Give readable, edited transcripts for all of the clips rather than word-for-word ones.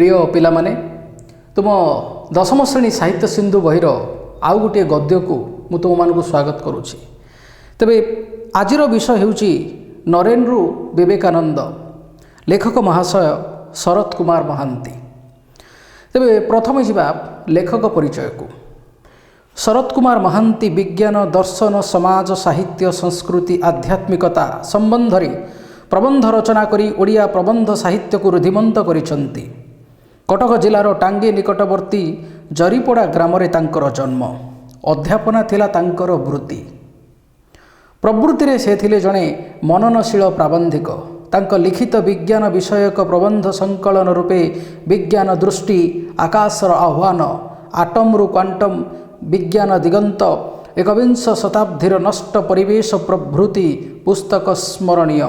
प्रिय पिला माने तुम दशम श्रेणी साहित्य सिंधु बहिर आउ गोटे गद्य को मु तुम मानक स्वागत करुछि। तेबे आजिर विषय हेउछि नरेन्द्र विवेकानंद, लेखक महाशय शरत कुमार महांती। तेबे प्रथमे जिबा लेखक परिचय को। शरत कुमार महांती विज्ञान, दर्शन, समाज, साहित्य, संस्कृति, आध्यात्मिकता संबंध रे प्रबंध रचना करी ओडिया प्रबंध साहित्य को रुधिमंत करिसंती। कटक जिलार टांगी निकटवर्ती जरीपड़ा ग्राम रे तांकर जन्म। अध्यापना थिला तांकर वृत्ति। प्रवृत्ति रे से थिले जणे मननशील प्राबंधिक। तांक लिखित विज्ञान विषयक प्रबंध संकलन रूपे विज्ञान दृष्टि, आकाशर आह्वान, आटम रु क्वांटम, विज्ञान दिगंत, एकविंश शताब्दीर नष्ट परिवेश प्रभृति पुस्तक स्मरणीय।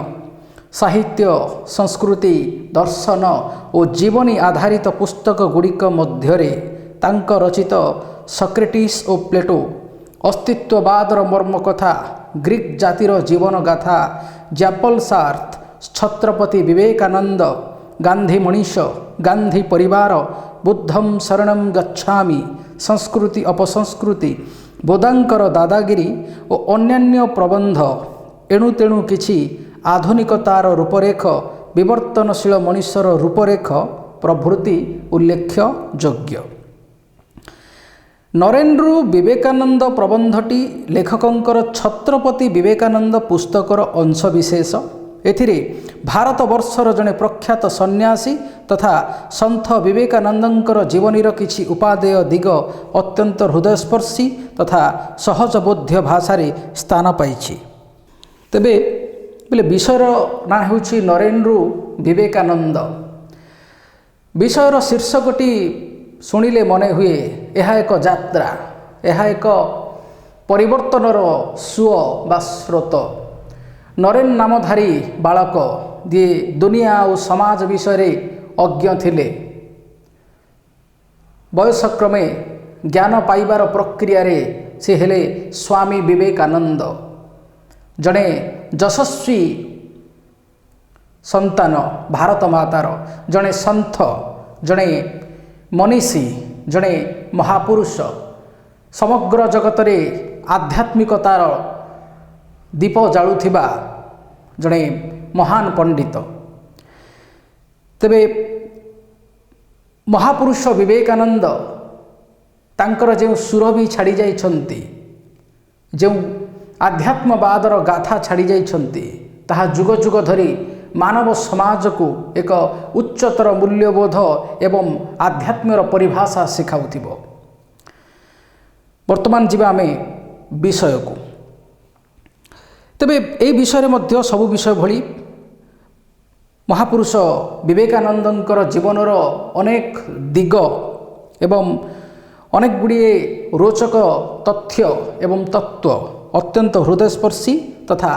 साहित्य, संस्कृति, दर्शन और जीवनी आधारित पुस्तक गुड़िक मध्यरे तांक रचित सक्रेटिस और प्लेटो, अस्तित्ववादर मर्म कथा, ग्रीक जातिर जीवन गाथा, जैपल सार्थ, छत्रपति विवेकानंद, गांधी मनीष, गांधी परिवार, बुद्धम शरणम गच्छामि, संस्कृति अपसंस्कृति, बोधांकर दादागिरी और अन्यान्य प्रबंध एणु तेणु किछि आधुनिकतार रूपरेख, विवर्तनशील मनुष्यर रूपरेख प्रभृति उल्लेख्य योग्य। नरेन्द्र विवेकानंद प्रबंधटी लेखकंकर छत्रपति विवेकानंद पुस्तकर अंशविशेष। एथिरे भारत वर्षर जड़े प्रख्यात सन्यासी तथा सन्थ विवेकानंदंकर जीवनीर किछि उपादेय दिग अत्यंत हृदयस्पर्शी तथा सहजबोध्य भाषारे स्थान पाइछि। तेबे बोले विषयर ना होछि नरेन्द्र विवेकानंद। विषयर शीर्षकटी शुणिले मने हुए यह एक यात्रा, यह एक परिवर्तनर सुओ बा स्रोत। नरेन नामधारी बालक जी दुनिया और समाज विषय अज्ञ थिले। बयसक्रमे ज्ञान पाइबार प्रक्रिया रे से हेले स्वामी विवेकानंद, जड़े यशस्वी संतान भारत मातार, जड़े सन्थ, जड़े मनीषी, जड़े महापुरुष, समग्र जगत रे आध्यात्मिकतार दीप जालुथिबा जड़े महान पंडित। तेबे महापुरुष विवेकानंद तांकर जो सुरभि छाड़ी जाइछंती, जो आध्यात्मवादर गाथा छाड़ी जाइछंती, ताहा जुग जुग धरी मानव समाज को एक उच्चतर मूल्यबोध एवं आध्यात्मर परिभाषा शिखाउथिबो। वर्तमान जीवा आमे विषय को। तेबे ए विषय मध्य सबु विषय भली महापुरुष विवेकानंदंकर जीवनर अनेक दिग एवं अनेक गुड़िए रोचक तथ्य एवं तत्व अत्यंत हृदयस्पर्शी तथा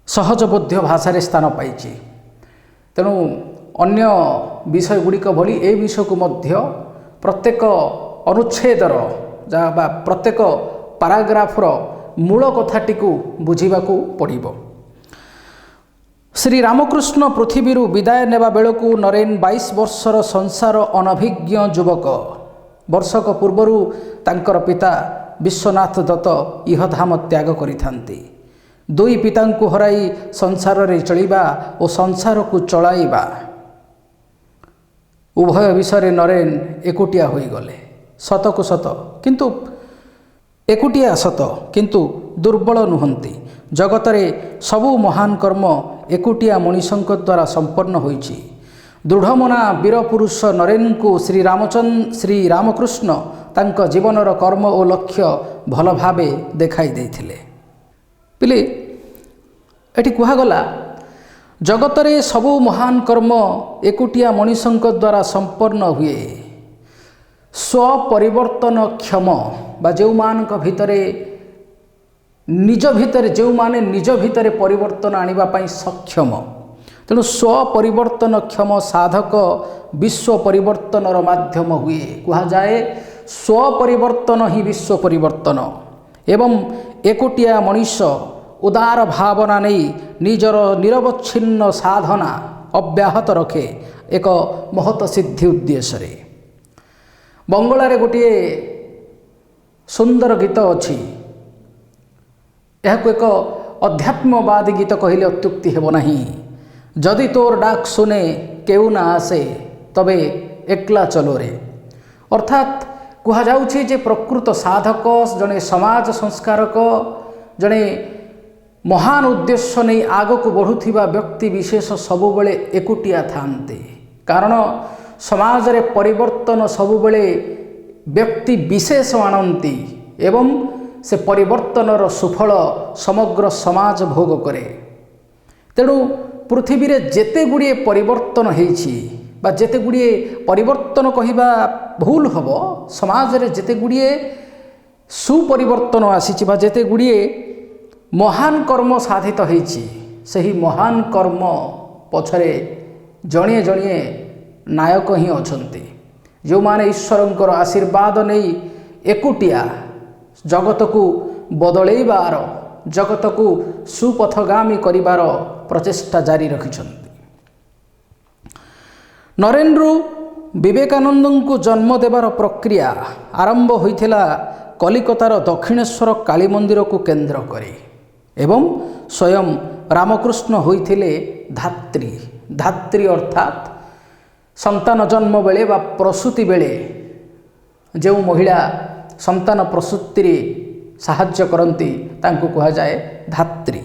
सहजबोध्य भाषा स्थान पाइछि। तेणु अन्य विषय गुड़िक भली ए विषय को मध्य प्रत्येक अनुच्छेदर बा प्रत्येक पाराग्राफर मूल कथाटी को बुझिबाकू पड़िबो। श्री रामकृष्ण पृथ्वी विदाय नेबा बेलू नरेन 22 वर्षर संसार अनभिज्ञ युवक। वर्षक पूर्वरु तांकर पिता विश्वनाथ दत्त इहधाम त्याग करिथांती। दुई पितांकु हराई संसार रे चलिबा और संसार को चलाइबा उभय विषय नरेन एकुटिया होई गले। सत को सत किंतु एकुटिया सत किंतु दुर्बल नुहंती। जगत रे सबु महान कर्म एकुटिया मनीषंक द्वारा संपन्न होइछि। दृढ़मना वीरपुरुष नरेन को श्री रामकृष्ण तांक जीवनर कर्म और लक्ष्य भल भावे देखाई देथिले। पिले एटी कुहागला जगत रे सबु महान कर्म एकुटिया मनीषंक द्वारा संपन्न हुए। स्वपरिवर्तन क्षम बा जो मानक भितरे निज भितरे जो माने निज भितरे परिवर्तन आनिबा पई सक्षम। तेणु स्वपरिवर्तन क्षम साधक विश्व परिवर्तनर माध्यम हुए। कहा जाए स्वपरिवर्तन ही विश्व परिवर्तन। एवं एकुटिया मनीष उदार भावना नहीं निजर निरवच्छिन्न साधना अब्याहत रखे ଏକ ମହତ ସିଦ୍ଧି ଉଦ୍ଦେଶ୍ୟରେ। ବଙ୍ଗଳାରେ ଗୋଟିଏ ସୁନ୍ଦର ଗୀତ ଅଛି। ଏହାକୁ ଏକ ଅଧ୍ୟାତ୍ମବାଦୀ ଗୀତ କହିଲେ ଅତ୍ୟୁକ୍ତି ହେବ ନାହିଁ। ଯଦି ତୋର ଡାକ ଶୁନେ କେଉ ନା ଆସେ ତବେ ଏକଲା ଚଲୋରେ। ଅର୍ଥାତ୍ କୁହାଯାଉଛି ଯେ ପ୍ରକୃତ ସାଧକ, ଜଣେ ସମାଜ ସଂସ୍କାରକ, ଜଣେ ମହାନ ଉଦ୍ଦେଶ୍ୟ ନେଇ ଆଗକୁ ବଢ଼ୁଥିବା ବ୍ୟକ୍ତି ବିଶେଷ ସବୁବେଳେ ଏକୁଟିଆ ଥାନ୍ତି। କାରଣ ସମାଜରେ ପରିବର୍ତ୍ତନ ସବୁବେଳେ ବ୍ୟକ୍ତି ବିଶେଷ ଆଣନ୍ତି ଏବଂ ସେ ପରିବର୍ତ୍ତନର ସୁଫଳ ସମଗ୍ର ସମାଜ ଭୋଗ କରେ। ତେଣୁ ପୃଥିବୀରେ ଯେତେ ଗୁଡ଼ିଏ ପରିବର୍ତ୍ତନ ହେଇଛି ବା ଯେତେ ଗୁଡ଼ିଏ ପରିବର୍ତ୍ତନ କହିବା ଭୁଲ ହେବ, ସମାଜରେ ଯେତେ ଗୁଡ଼ିଏ ସୁପରିବର୍ତ୍ତନ ଆସିଛି ବା ଯେତେ ଗୁଡ଼ିଏ ମହାନ କର୍ମ ସାଧିତ ହେଇଛି, ସେହି ମହାନ କର୍ମ ପଛରେ ଜଣିଏ ଜଣିଏ ନାୟକ ହିଁ ଅଛନ୍ତି, ଯେଉଁମାନେ ଈଶ୍ୱରଙ୍କର ଆଶୀର୍ବାଦ ନେଇ ଏକୁଟିଆ ଜଗତକୁ ବଦଳେଇବାର, ଜଗତକୁ ସୁପଥଗାମୀ କରିବାର ପ୍ରଚେଷ୍ଟା ଜାରି ରଖିଛନ୍ତି। ନରେନ୍ରୁ ବିବେକାନନ୍ଦଙ୍କୁ ଜନ୍ମ ଦେବାର ପ୍ରକ୍ରିୟା ଆରମ୍ଭ ହୋଇଥିଲା କଲିକତାର ଦକ୍ଷିଣେଶ୍ୱର କାଳୀ ମନ୍ଦିରକୁ କେନ୍ଦ୍ର କରି ଏବଂ ସ୍ୱୟଂ ରାମକୃଷ୍ଣ ହୋଇଥିଲେ ଧାତ୍ରୀ। ଧାତ୍ରୀ ଅର୍ଥାତ୍ ସନ୍ତାନ ଜନ୍ମ ବେଳେ ବା ପ୍ରସୂତି ବେଳେ ଯେଉଁ ମହିଳା ସନ୍ତାନ ପ୍ରସୂତିରେ ସାହାଯ୍ୟ କରନ୍ତି ତାଙ୍କୁ କୁହାଯାଏ ଧାତ୍ରୀ।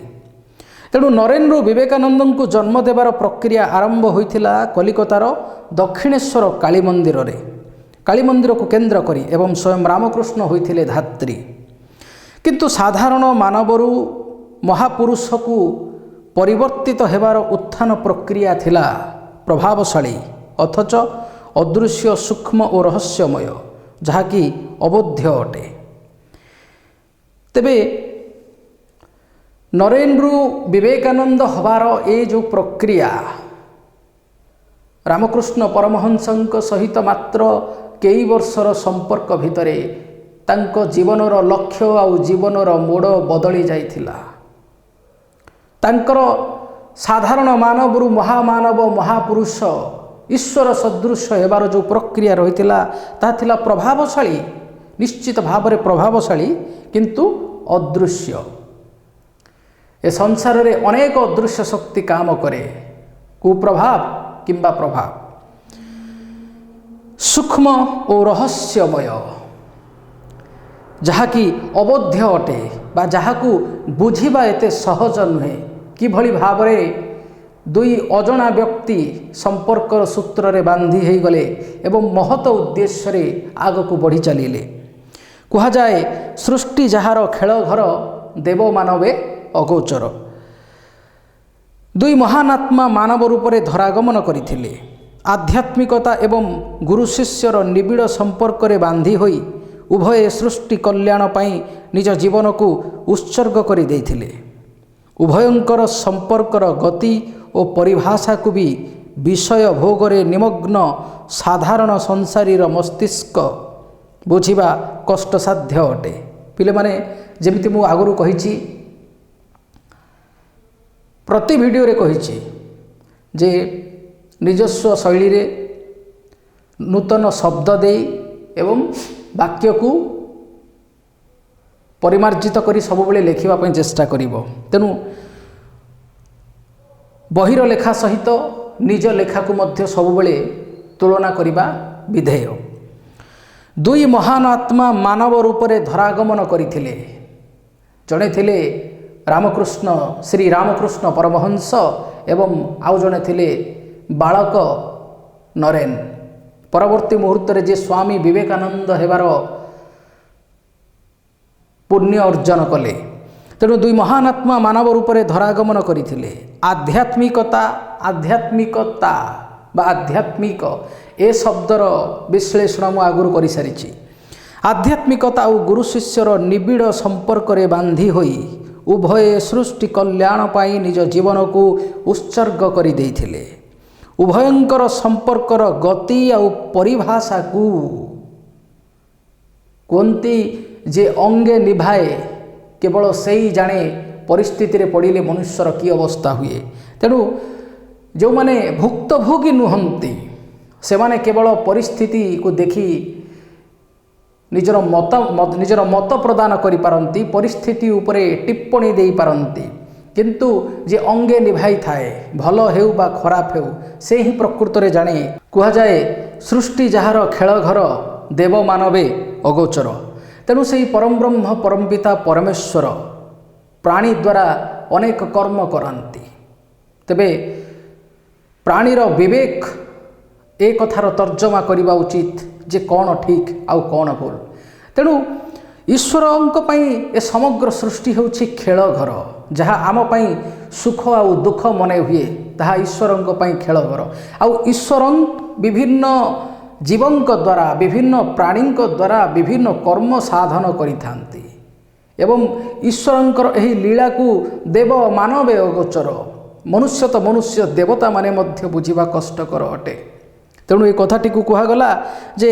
ତେଣୁ ନରେନ୍ରୁ ବିବେକାନନ୍ଦଙ୍କୁ ଜନ୍ମ ଦେବାର ପ୍ରକ୍ରିୟା ଆରମ୍ଭ ହୋଇଥିଲା କଲିକତାର ଦକ୍ଷିଣେଶ୍ୱର କାଳୀ ମନ୍ଦିରରେ, କାଳୀ ମନ୍ଦିରକୁ କେନ୍ଦ୍ର କରି ଏବଂ ସ୍ୱୟଂ ରାମକୃଷ୍ଣ ହୋଇଥିଲେ ଧାତ୍ରୀ। କିନ୍ତୁ ସାଧାରଣ ମାନବରୁ ମହାପୁରୁଷକୁ ପରିବର୍ତ୍ତିତ ହେବାର ଉତ୍ଥାନ ପ୍ରକ୍ରିୟା ଥିଲା ପ୍ରଭାବଶାଳୀ ଅଥଚ ଅଦୃଶ୍ୟ, ସୂକ୍ଷ୍ମ ଓ ରହସ୍ୟମୟ, ଯାହାକି ଅବୋଧ୍ୟ ଅଟେ। ତେବେ ନରେନ୍ରୁ ବିବେକାନନ୍ଦ ହେବାର ଏ ଯେଉଁ ପ୍ରକ୍ରିୟା ରାମକୃଷ୍ଣ ପରମହଂସଙ୍କ ସହିତ ମାତ୍ର କେଇ ବର୍ଷର ସମ୍ପର୍କ ଭିତରେ ତାଙ୍କ ଜୀବନର ଲକ୍ଷ୍ୟ ଆଉ ଜୀବନର ମୋଡ଼ ବଦଳି ଯାଇଥିଲା। ତାଙ୍କର ସାଧାରଣ ମାନବରୁ ମହାମାନବ, ମହାପୁରୁଷ, ଈଶ୍ୱର ସଦୃଶ ହେବାର ଯେଉଁ ପ୍ରକ୍ରିୟା ରହିଥିଲା ତାହା ଥିଲା ପ୍ରଭାବଶାଳୀ, ନିଶ୍ଚିତ ଭାବରେ ପ୍ରଭାବଶାଳୀ କିନ୍ତୁ ଅଦୃଶ୍ୟ। ଏ ସଂସାରରେ ଅନେକ ଅଦୃଶ୍ୟ ଶକ୍ତି କାମ କରେ, କୁପ୍ରଭାବ କିମ୍ବା ପ୍ରଭାବ, ସୂକ୍ଷ୍ମ ଓ ରହସ୍ୟମୟ, ଯାହାକି ଅବୋଧ୍ୟ ଅଟେ ବା ଯାହାକୁ ବୁଝିବା ଏତେ ସହଜ ନୁହେଁ। କିଭଳି ଭାବରେ ଦୁଇ ଅଜଣା ବ୍ୟକ୍ତି ସମ୍ପର୍କର ସୂତ୍ରରେ ବାନ୍ଧି ହୋଇଗଲେ ଏବଂ ମହତ ଉଦ୍ଦେଶ୍ୟରେ ଆଗକୁ ବଢ଼ି ଚାଲିଲେ। କୁହାଯାଏ ସୃଷ୍ଟି ଯାହାର ଖେଳ ଘର, ଦେବ ମାନବେ ଅଗୋଚର। ଦୁଇ ମହାନ ଆତ୍ମା ମାନବ ରୂପରେ ଧରାଗମନ କରିଥିଲେ। ଆଧ୍ୟାତ୍ମିକତା ଏବଂ ଗୁରୁ ଶିଷ୍ୟର ନିବିଡ଼ ସମ୍ପର୍କରେ ବାନ୍ଧି ହୋଇ ଉଭୟ ସୃଷ୍ଟି କଲ୍ୟାଣ ପାଇଁ ନିଜ ଜୀବନକୁ ଉତ୍ସର୍ଗ କରିଦେଇଥିଲେ। ଉଭୟଙ୍କର ସମ୍ପର୍କର ଗତି ଓ ପରିଭାଷାକୁ ବି ବିଷୟ ଭୋଗରେ ନିମଗ୍ନ ସାଧାରଣ ସଂସାରୀର ମସ୍ତିଷ୍କ ବୁଝିବା କଷ୍ଟସାଧ୍ୟ ଅଟେ। ପିଲାମାନେ, ଯେମିତି ମୁଁ ଆଗରୁ କହିଛି, ପ୍ରତି ଭିଡ଼ିଓରେ କହିଛି ଯେ ନିଜସ୍ୱ ଶୈଳୀରେ ନୂତନ ଶବ୍ଦ ଦେଇ ଏବଂ ବାକ୍ୟକୁ ପରିମାର୍ଜିତ କରି ସବୁବେଳେ ଲେଖିବା ପାଇଁ ଚେଷ୍ଟା କରିବ। ତେଣୁ ବହିର ଲେଖା ସହିତ ନିଜ ଲେଖାକୁ ମଧ୍ୟ ସବୁବେଳେ ତୁଳନା କରିବା ବିଧେୟ। ଦୁଇ ମହାନ ଆତ୍ମା ମାନବ ରୂପରେ ଧରାଗମନ କରିଥିଲେ। ଜଣେ ଥିଲେ ରାମକୃଷ୍ଣ, ଶ୍ରୀ ରାମକୃଷ୍ଣ ପରମହଂସ ଏବଂ ଆଉ ଜଣେ ଥିଲେ ବାଳକ ନରେନ୍। ପରବର୍ତ୍ତୀ ମୁହୂର୍ତ୍ତରେ ଯେ ସ୍ୱାମୀ ବିବେକାନନ୍ଦ ହେବାର ପୁଣ୍ୟ ଅର୍ଜନ କଲେ। ତେଣୁ ଦୁଇ ମହାନ ଆତ୍ମା ମାନବ ରୂପରେ ଧରାଗମନ କରିଥିଲେ। ଆଧ୍ୟାତ୍ମିକତା ବା ଆଧ୍ୟାତ୍ମିକ ଏ ଶବ୍ଦର ବିଶ୍ଳେଷଣ ମୁଁ ଆଗରୁ କରିସାରିଛି। ଆଧ୍ୟାତ୍ମିକତା ଆଉ ଗୁରୁ ଶିଷ୍ୟର ନିବିଡ଼ ସମ୍ପର୍କରେ ବାନ୍ଧି ହୋଇ ଉଭୟ ସୃଷ୍ଟି କଲ୍ୟାଣ ପାଇଁ ନିଜ ଜୀବନକୁ ଉତ୍ସର୍ଗ କରିଦେଇଥିଲେ। ଉଭୟଙ୍କର ସମ୍ପର୍କର ଗତି ଆଉ ପରିଭାଷାକୁ କୁହନ୍ତି ଯେ ଅଙ୍ଗେ ନିଭାଏ କେବଳ ସେଇ ଜାଣେ ପରିସ୍ଥିତିରେ ପଡ଼ିଲେ ମନୁଷ୍ୟର କି ଅବସ୍ଥା ହୁଏ। ତେଣୁ जो माने भुक्तभोगी नुहंती सेमाने केवल परिस्थिति को देखी निजर मत प्रदान करि पारंती, परिस्थिति उपरे टिप्पणी दे पारंती, किंतु जे अंगे निभाई थाए भल हेउ बा खराब हेउ से ही प्रकृत रे जाने। कहा जाए सृष्टि जहार खेल घर देव मानवे अगोचर। तेणु से परम ब्रह्म परम पिता परमेश्वर प्राणी द्वारा अनेक कर्म करांती। तेबे प्राणीर विवेक ए कथार तर्जमा करने उचित जे कौन ठीक आउ कौन भूल। तेणु ईश्वरंक पई ए समग्र सृष्टि होछि खेल घर, जहाँ आम पई सुख आउ दुख मने हुए ताहा ईश्वरंक पई खेल घर। आउ ईश्वर विभिन्न जीवंक द्वारा विभिन्न प्राणींक द्वारा विभिन्न कर्म साधन करिथांती एवं ईश्वरंकर एही लीला को देव मानवे अगोचर। मनुष्य तो मनुष्य देवता माने मध्य बुझिबा कष्टकर अटे। तेणु ये कथाटी को कहगला जे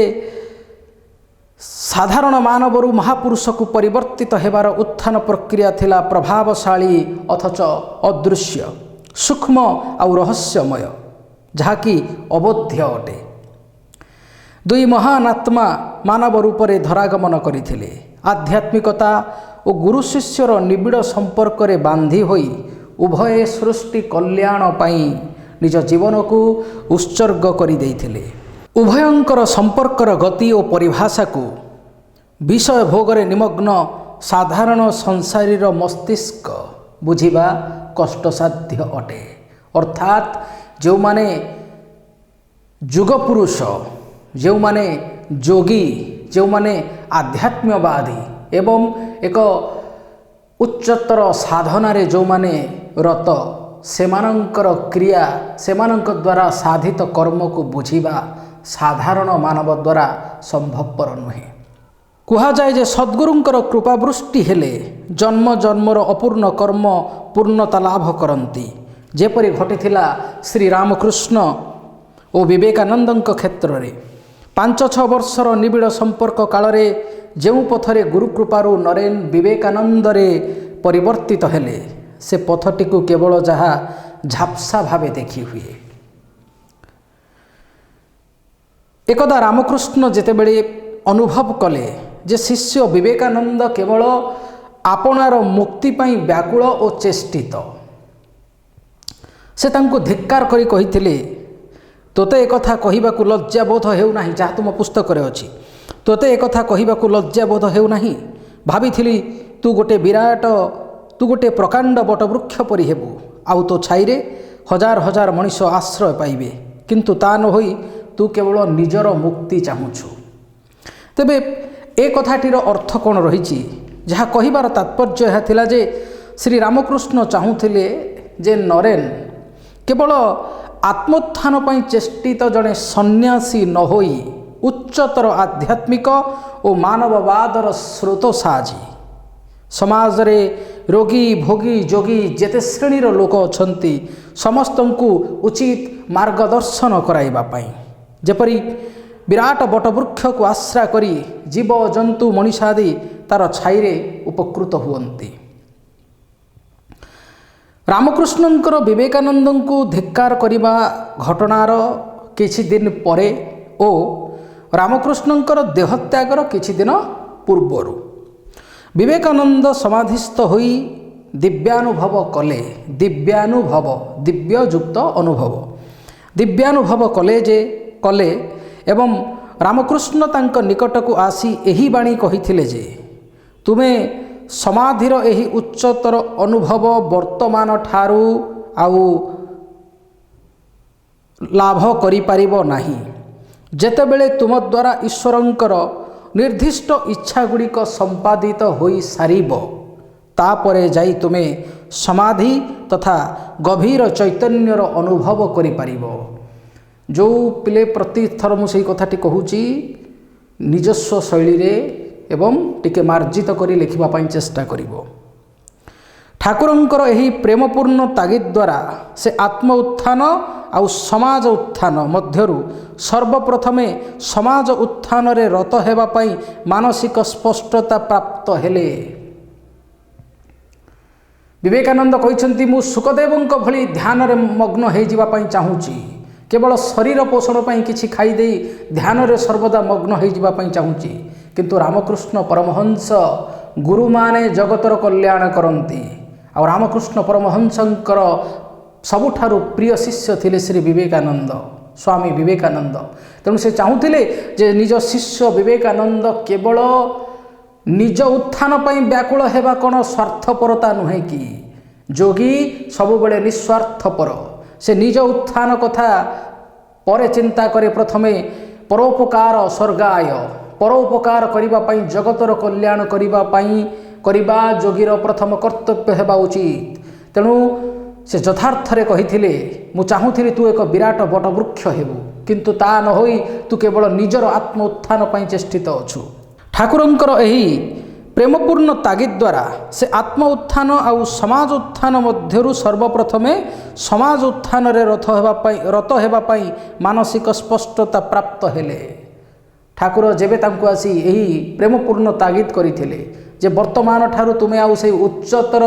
साधारण मानवरु महापुरुष को परिवर्तित हेबार उत्थान प्रक्रिया थिला प्रभावशाली अथच अदृश्य सूक्ष्म आउ रहस्यमय, जहाँकि अबोध्य अटे। दुई महान आत्मा मानव रूप में धरागमन करथिले। आध्यात्मिकता और गुरु शिष्यर निबिड़ संपर्क रे बांधी होई उभय सृष्टि कल्याण पाई निज जीवन को उत्सर्ग कर देइथिले। उभयंकर संपर्कर गति और परिभाषा को विषय भोगरे निमग्न साधारण संसारीर मस्तिष्क बुझिबा कष्टसाध्य अटे। अर्थात जो माने जुग पुरुष, जो माने जोगी, जो माने आध्यात्म्यवादी एवं एक उच्चतर साधनारे जो माने रत सेमानंकर क्रिया सेमानंक द्वारा साधित कर्म को बुझिबा साधारण मानव द्वारा संभवपर नुहे। कहा जाए जे सद्गुरुंकर कृपावृष्टि हेले जन्म जन्मर अपूर्ण कर्म पूर्णता लाभ करती। जेपरि घटिथिला श्री रामकृष्ण और विवेकानंदଙ୍କ क्षेत्र में 5-6 वर्षर निबिड़ संपर्क काल जो पथरे गुरुकृपारू नरेन विवेकानंदरे परिवर्तित हेले से पथटी को केवल जहाँ झापसा भावे देखी हुए। एकदा रामकृष्ण जेतेबेले अनुभव कले जे शिष्य विवेकानंद केवल आपणार मुक्ति पाई व्याकुल और चेष्टित, से तांको धिक्कार करी कहिथिले तोते एक कथा कहिबाकू लज्जा बोध हेउ नाही, जहाँ तुम पुस्तक रे अछि। तोते एक कथा कहिबाकू लज्जा बोध हेउ नाही। भाबिथिली तू गोटे प्रकांड बटवृक्ष परि हेबु, आउ तो छाईरे हजार हजार मनीष आश्रय पाइबे, किंतु ता न होई तू केवल निजर मुक्ति चाहुछु। तेबे ए कथाटीर अर्थ कौन रही, जहाँ कहिबार तात्पर्य यह थिला जे श्री रामकृष्ण चाहूथिले जे नरेन केवल आत्मोत्थान पई चेष्टित जड़े सन्यासी न होई उच्चतर आध्यात्मिक और मानववादर स्रोत साजी समाज रे रोगी भोगी जोगी जेते श्रेणीर लोक अछंती समस्तंकु उचित मार्गदर्शन कराइबा पाई, जेपरि विराट बटवृक्ष को आश्रा करी जीव जंतु मनीषादि तार छाईरे उपकृत हुअंती। रामकृष्णंकर विवेकानंदंकु धिक्कार करिबा घटनार किछि दिन परे ओ रामकृष्णंकर देहत्यागर किछि दिन पूर्वरु विवेकानंद समाधिस्थ होई दिव्यानुभव कले। दिव्ययुक्त अनुभव दिव्यानुभव कले एवं रामकृष्ण तांक निकट को आसी एही बाणी कहिथिले जे तुमे समाधिर एही उच्चतर अनुभव वर्तमान ठारू आउ लाभ करि पारिबो नाही। जेतेबेले तुम द्वारा ईश्वरंकर निर्दिष्ट इच्छा गुड़िक संपादित होई सारिबो तापरे जाई तुमे समाधि तथा गभीर चैतन्यर अनुभव करि पारिबो। जो पिले प्रति थर मुझे कथाटी कहूची निजस्व शैली रे एवं टिके मार्जित करी लिखिबा पाई चेष्टा करिबो। ठाकुरंकर एही प्रेमपूर्ण तागिद द्वारा से आत्म उत्थान आउ समाज उत्थान मध्यरु सर्वप्रथमे समाज उत्थान रे रत हेबा पाई मानसिक स्पष्टता प्राप्त हेले। विवेकानंद कहते मु सुखदेवों भली ध्यान रे मग्न हो चाहूँगी केवल शरीर पोषण पर किसी खाईदे ध्यान रे सर्वदा मग्न हो चाहूँगी किंतु रामकृष्ण परमहंस गुरु माने जगतर कल्याण करती आ रामकृष्ण परमहंसंकर सबुठारु प्रिय शिष्य थिले श्री विवेकानंद स्वामी विवेकानंद। तेणु से चाहूले जे निज शिष्य विवेकानंद केवल निज उत्थान पाई व्याकुल हेबा कौन स्वार्थपरता नुहे कि जोगी सबुबले निस्वार्थपर से निज उत्थान कथा परे चिंता करे प्रथमे परोपकार स्वर्गाय परोपकार करिबा जगतर कल्याण करिबा जोगीर प्रथम कर्तव्य हेबा उचित। तेणु से यथार्थरे कहिथिले मु चाहूଥିଲି तू एक विराट बटवृक्ष हेबु किंतु ता न होई तू केवल निजर आत्म उत्थान पई चेष्टित अछु। ठाकुरंकर एही प्रेमपूर्ण तागिद द्वारा से आत्म उत्थान आउ समाज उत्थान मध्यरु सर्वप्रथमे समाज उत्थान रे रत हेबा पई मानसिक स्पष्टता प्राप्त हेले। ठाकुर जेबे तांको आसी एही प्रेमपूर्ण तागिद करिथिले जे वर्तमान ठारु तुमे आउ से उच्चतर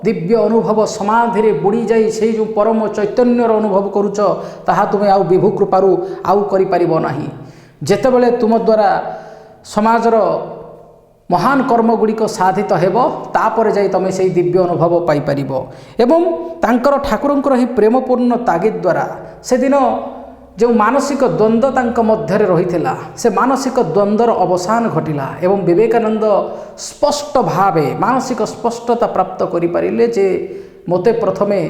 दिव्य अनुभव समाधि रे बुड़ी जाई से जो परम चैतन्यर अनुभव करूच ताहा तुमे आउ विभु कृपारु आउ करि परिबो नाही। जेतेबेले तुम द्वारा समाजर महान कर्म गुड़िक साधित हेबो तापर जाई तमे से दिव्य अनुभव पाई परिबो। एवं तांकर ठाकुरंकर ही प्रेमपूर्ण तागिद द्वारा से दिन जो मानसिक द्वंद्व तांक मध्य रही से मानसिक द्वंद्वर अवसान घटिला एवं विवेकानंद स्पष्ट भावे मानसिक स्पष्टता प्राप्त करि परिले जे मोते प्रथमे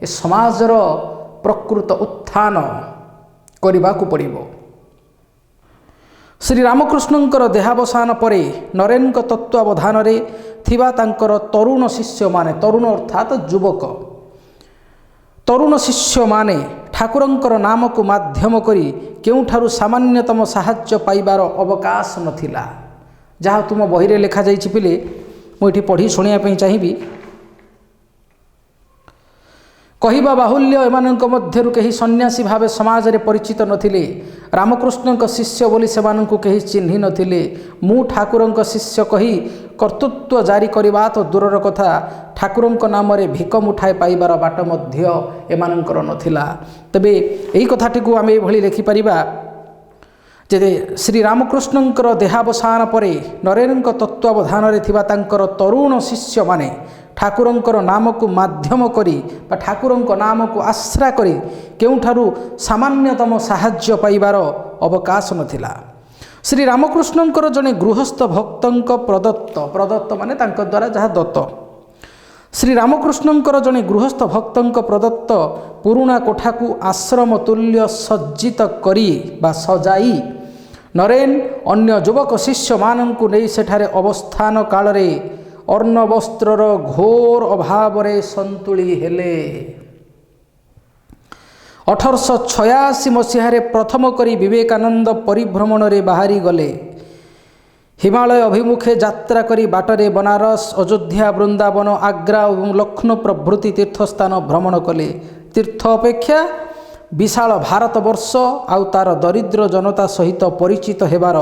ए समाजर प्रकृत उत्थान करिबाकु पड़िबो। श्री रामकृष्णंकर देहावसान परे नरेन तत्वावधान रे थिबा तांकर तरुण शिष्य माने तरुण अर्थात युवक तरुण शिष्य माने ठाकुरंकर नाम को माध्यम करी केउठारु सामान्यतम साहाय्य पाइबार अवकाश नथिला। जहाँ तुम बही रे लिखा जाइछि पिले मुझे पढ़ी शुणिया पई चाहिबी। कहिबा बाहुल्य एमानंक मध्यरु केही सन्यासी भावे समाज रे परिचित नथिले रामकृष्णंक शिष्य बोली सेमानंकु केही चिन्हि नथिले। मु ठाकुरंक शिष्य कही कर्तृत्व जारी करिबा तो दूरर कथा ठाकुरंक नाम रे भिक मुठाए पाइबार बाट मध्य एमानंकर नथिला। तबे एही कथाटी को आमे एभली लेखि परिबा जे श्री रामकृष्णंकर देहावसान परे नरेनक तत्वावधान रे थिबा तांकर तरुण शिष्य माने ठाकुरंकर नाम को माध्यम करी बा ठाकुरंक नाम को आश्रा करी केउठारु सामान्यतम साहाय्य पाइबार अवकाश नथिला। श्री रामकृष्णंकर जने गृहस्थ भक्तंक प्रदत्त प्रदत्त माने तांक द्वारा जहाँ दत्त श्री रामकृष्णंकर जने गृहस्थ भक्तंक प्रदत्त पुरुणा कोठा को आश्रम तुल्य सज्जित करी बा सजाई नरेन अन्य युवक शिष्य मानंकु नै सेठारे अवस्थान काल रे अर्ण वस्त्रर घोर अभाव रे संतुली हेले। 1886 मसीह प्रथम करी विवेकानंद परिभ्रमण रे बाहरी गले। हिमालय अभिमुखे यात्रा करी बाटरे बनारस अयोध्या वृंदावन आग्रा और लखनऊ प्रभृति तीर्थस्थान भ्रमण कले। तीर्थ अपेक्षा विशाल भारतवर्ष आउ तार दरिद्र जनता सहित परिचित हेबार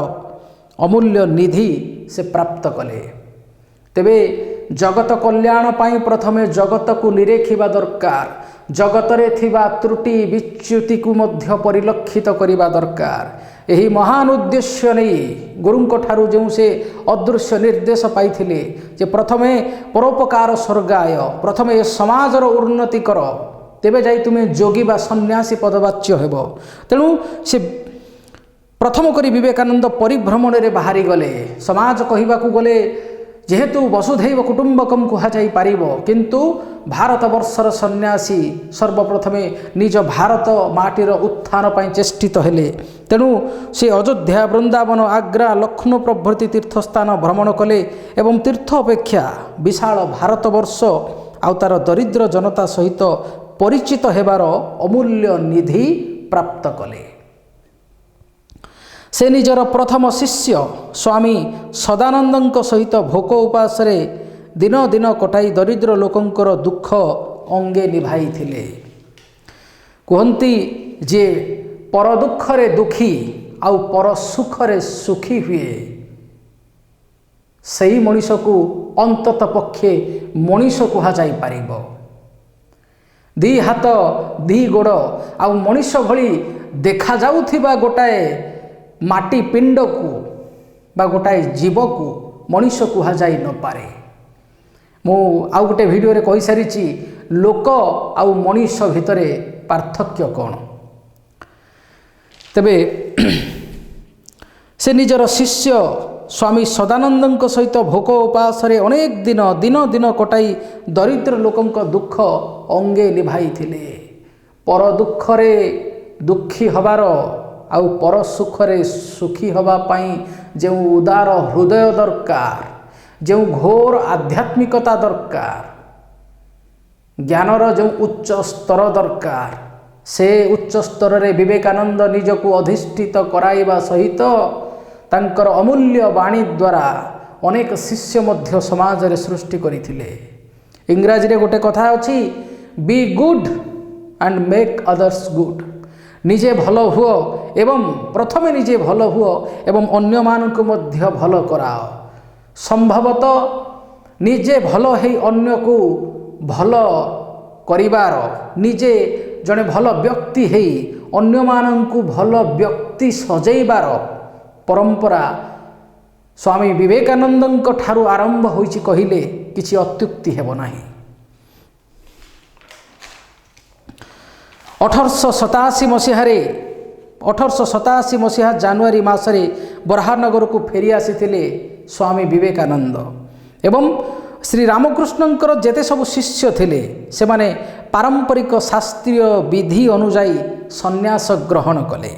अमूल्य निधि से प्राप्त कले। तेबे जगत कल्याण पाई प्रथमे जगत को निरेखिबा दरकार जगतरे थिबा त्रुटि विच्युति को मध्य परिलक्षित करिबा दरकार। यही महान उद्देश्य नहीं गुरुंक ठारू जो से अदृश्य निर्देश पाइथिले जे प्रथमे परोपकार स्वर्गाय प्रथमे समाजर उन्नति कर तेबे जाई तुमे जोगी बा सन्यासी पदवाच्य हेबो। तेणु से प्रथम करी विवेकानंद परिभ्रमण रे बाहरी गले। समाज कहिबाकू गले जेहेतु वसुधैव कुटुंबकम कुहा जाई पारिबो किंतु भारतवर्षर सन्यासी सर्वप्रथमे निज भारत माटीर उत्थान पाई चेष्टित हेले। तेणु से अयोध्या वृंदावन आग्रा लखनऊ प्रभृति तीर्थस्थान भ्रमण कले एवं तीर्थ अपेक्षा विशाल भारतवर्ष आउ तार दरिद्र जनता सहित परिचित हेबार अमूल्य निधि प्राप्त कले। से निजर प्रथम शिष्य स्वामी सदानंदଙ୍କ सहित भोक उपास रे दिन दिन कटाई दरिद्र लोकंकर दुख अंगे निभाई थिले। कहती जे पर दुख रे दुखी आउ पर सुख रे सुखी हुए ସେହି ମଣିଷକୁ ଅନ୍ତତଃ ପକ୍ଷେ ମଣିଷ କୁହାଯାଇପାରିବ। ଦି ହାତ ଦି ଗୋଡ଼ ଆଉ ମଣିଷ ଭଳି ଦେଖାଯାଉଥିବା ଗୋଟାଏ ମାଟି ପିଣ୍ଡକୁ ବା ଗୋଟାଏ ଜୀବକୁ ମଣିଷ କୁହାଯାଇ ନପାରେ। ମୁଁ ଆଉ ଗୋଟେ ଭିଡ଼ିଓରେ କହିସାରିଛି ଲୋକ ଆଉ ମଣିଷ ଭିତରେ ପାର୍ଥକ୍ୟ କ'ଣ। ତେବେ ସେ ନିଜର ଶିଷ୍ୟ ସ୍ୱାମୀ ସଦାନନ୍ଦଙ୍କ ସହିତ ଭୋକ ଉପାସରେ ଅନେକ ଦିନ କଟାଇ ଦରିଦ୍ର ଲୋକଙ୍କ ଦୁଃଖ ଅଙ୍ଗେ ଲିଭାଇଥିଲେ। ପର ଦୁଃଖରେ ଦୁଃଖୀ ହେବାର ଆଉ ପର ସୁଖରେ ସୁଖୀ ହେବା ପାଇଁ ଯେଉଁ ଉଦାର ହୃଦୟ ଦରକାର, ଯେଉଁ ଘୋର ଆଧ୍ୟାତ୍ମିକତା ଦରକାର, ଜ୍ଞାନର ଯେଉଁ ଉଚ୍ଚ ସ୍ତର ଦରକାର, ସେ ଉଚ୍ଚ ସ୍ତରରେ ବିବେକାନନ୍ଦ ନିଜକୁ ଅଧିଷ୍ଠିତ କରାଇବା ସହିତ ତାଙ୍କର ଅମୂଲ୍ୟ ବାଣୀ ଦ୍ୱାରା ଅନେକ ଶିଷ୍ୟ ମଧ୍ୟ ସମାଜରେ ସୃଷ୍ଟି କରିଥିଲେ। ଇଂରାଜୀରେ ଗୋଟେ କଥା ଅଛି, be good and make others good. ନିଜେ ଭଲ ହୁଅ ଏବଂ ପ୍ରଥମେ ନିଜେ ଭଲ ହୁଅ ଏବଂ ଅନ୍ୟମାନଙ୍କୁ ମଧ୍ୟ ଭଲ କରାଅ। ସମ୍ଭବତଃ ନିଜେ ଭଲ ହେଇ ଅନ୍ୟକୁ ଭଲ କରିବାର, ନିଜେ ଜଣେ ଭଲ ବ୍ୟକ୍ତି ହେଇ ଅନ୍ୟମାନଙ୍କୁ ଭଲ ବ୍ୟକ୍ତି ସଜେଇବାର ପରମ୍ପରା ସ୍ୱାମୀ ବିବେକାନନ୍ଦଙ୍କ ଠାରୁ ଆରମ୍ଭ ହୋଇଛି କହିଲେ କିଛି ଅତ୍ୟୁକ୍ତି ହେବ ନାହିଁ। 1887 ମସିହା ଜାନୁଆରୀ ମାସରେ ବରାହନଗରକୁ ଫେରି ଆସିଥିଲେ ସ୍ୱାମୀ ବିବେକାନନ୍ଦ ଏବଂ ଶ୍ରୀରାମକୃଷ୍ଣଙ୍କର ଯେତେ ସବୁ ଶିଷ୍ୟ ଥିଲେ ସେମାନେ ପାରମ୍ପରିକ ଶାସ୍ତ୍ରୀୟ ବିଧି ଅନୁଯାୟୀ ସନ୍ନ୍ୟାସ ଗ୍ରହଣ କଲେ।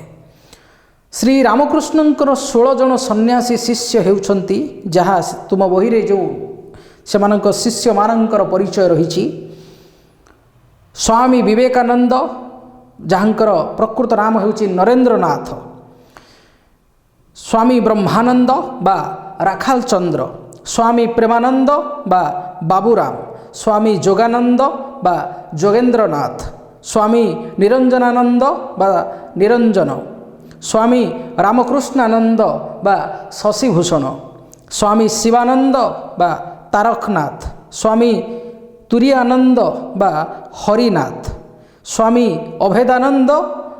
ଶ୍ରୀରାମକୃଷ୍ଣଙ୍କର 16 ଜଣ ସନ୍ନ୍ୟାସୀ ଶିଷ୍ୟ ହେଉଛନ୍ତି, ଯାହା ତୁମ ବହିରେ ଯେଉଁ ସେମାନଙ୍କ ଶିଷ୍ୟମାନଙ୍କର ପରିଚୟ ରହିଛି। ସ୍ୱାମୀ ବିବେକାନନ୍ଦ, ଯାହାଙ୍କର ପ୍ରକୃତ ନାମ ହେଉଛି ନରେନ୍ଦ୍ରନାଥ, ସ୍ୱାମୀ ବ୍ରହ୍ମାନନ୍ଦ ବା ରାଖାଲ ଚନ୍ଦ୍ର, ସ୍ୱାମୀ ପ୍ରେମାନନ୍ଦ ବା ବାବୁରାମ, ସ୍ୱାମୀ ଯୋଗାନନ୍ଦ ବା ଯୋଗେନ୍ଦ୍ରନାଥ, ସ୍ୱାମୀ ନିରଞ୍ଜନାନନ୍ଦ ବା ନିରଞ୍ଜନ, ସ୍ୱାମୀ ରାମକୃଷ୍ଣାନନ୍ଦ ବା ଶଶିଭୂଷଣ, ସ୍ୱାମୀ ଶିବାନନ୍ଦ ବା ତାରକନାଥ, ସ୍ୱାମୀ ତୁରିୟାନନ୍ଦ ବା ହରିନାଥ, ସ୍ୱାମୀ ଅଭେଦାନନ୍ଦ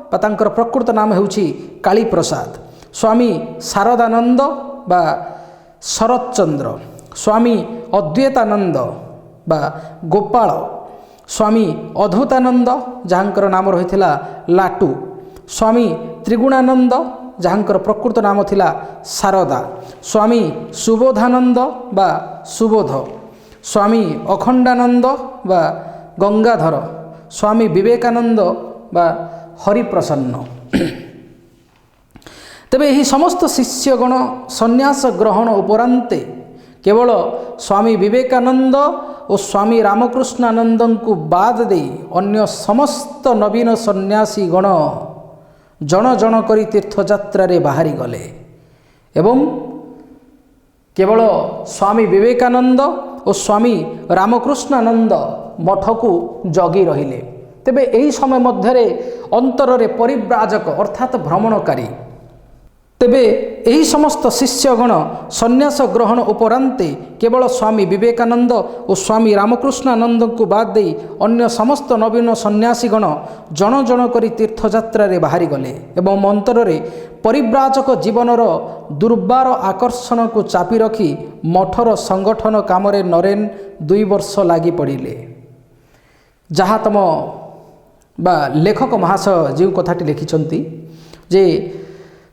ବା ତାଙ୍କର ପ୍ରକୃତ ନାମ ହେଉଛି କାଳୀପ୍ରସାଦ, ସ୍ୱାମୀ ଶାରଦାନନ୍ଦ ବା ଶରତଚନ୍ଦ୍ର, ସ୍ୱାମୀ ଅଦ୍ୱୈତାନନ୍ଦ ବା ଗୋପାଳ, ସ୍ୱାମୀ ଅଦ୍ଭୁତାନନ୍ଦ ଯାହାଙ୍କର ନାମ ରହିଥିଲା ଲାଟୁ, ସ୍ୱାମୀ ତ୍ରିଗୁଣାନନ୍ଦ ଯାହାଙ୍କର ପ୍ରକୃତ ନାମ ଥିଲା ଶାରଦା, ସ୍ୱାମୀ ସୁବୋଧାନନ୍ଦ ବା ସୁବୋଧ, ସ୍ୱାମୀ ଅଖଣ୍ଡାନନ୍ଦ ବା ଗଙ୍ଗାଧର, ସ୍ୱାମୀ ବିବେକାନନ୍ଦ ବା ହରିପ୍ରସନ୍ନ। ତେବେ ଏହି ସମସ୍ତ ଶିଷ୍ୟଗଣ ସନ୍ନ୍ୟାସ ଗ୍ରହଣ ଉପରାନ୍ତେ କେବଳ ସ୍ୱାମୀ ବିବେକାନନ୍ଦ ଓ ସ୍ୱାମୀ ରାମକୃଷ୍ଣାନନ୍ଦଙ୍କୁ ବାଦ ଦେଇ ଅନ୍ୟ ସମସ୍ତ ନବୀନ ସନ୍ନ୍ୟାସୀଗଣ ଜଣ ଜଣ କରି ତୀର୍ଥଯାତ୍ରାରେ ବାହାରିଗଲେ ଏବଂ କେବଳ ସ୍ୱାମୀ ବିବେକାନନ୍ଦ ଓ ସ୍ୱାମୀ ରାମକୃଷ୍ଣାନନ୍ଦ ମଠକୁ ଜଗି ରହିଲେ। ତେବେ ଏହି ସମୟ ମଧ୍ୟରେ ଅନ୍ତରରେ ପରିବ୍ରାଜକ ଅର୍ଥାତ୍ ଭ୍ରମଣକାରୀ, ତେବେ ଏହି ସମସ୍ତ ଶିଷ୍ୟଗଣ ସନ୍ନ୍ୟାସ ଗ୍ରହଣ ଉପରାନ୍ତେ କେବଳ ସ୍ୱାମୀ ବିବେକାନନ୍ଦ ଓ ସ୍ୱାମୀ ରାମକୃଷ୍ଣାନନ୍ଦଙ୍କୁ ବାଦ ଦେଇ ଅନ୍ୟ ସମସ୍ତ ନବୀନ ସନ୍ନ୍ୟାସୀଗଣ ଜଣ ଜଣ କରି ତୀର୍ଥଯାତ୍ରାରେ ବାହାରିଗଲେ ଏବଂ ଅନ୍ତରରେ ପରିବ୍ରାଜକ ଜୀବନର ଦୁର୍ବାର ଆକର୍ଷଣକୁ ଚାପି ରଖି ମଠର ସଂଗଠନ କାମରେ ନରେନ 2 ବର୍ଷ ଲାଗି ପଡ଼ିଲେ। ଯାହା ତମ ବା ଲେଖକ ମହାଶୟ ଯେଉଁ କଥାଟି ଲେଖିଛନ୍ତି ଯେ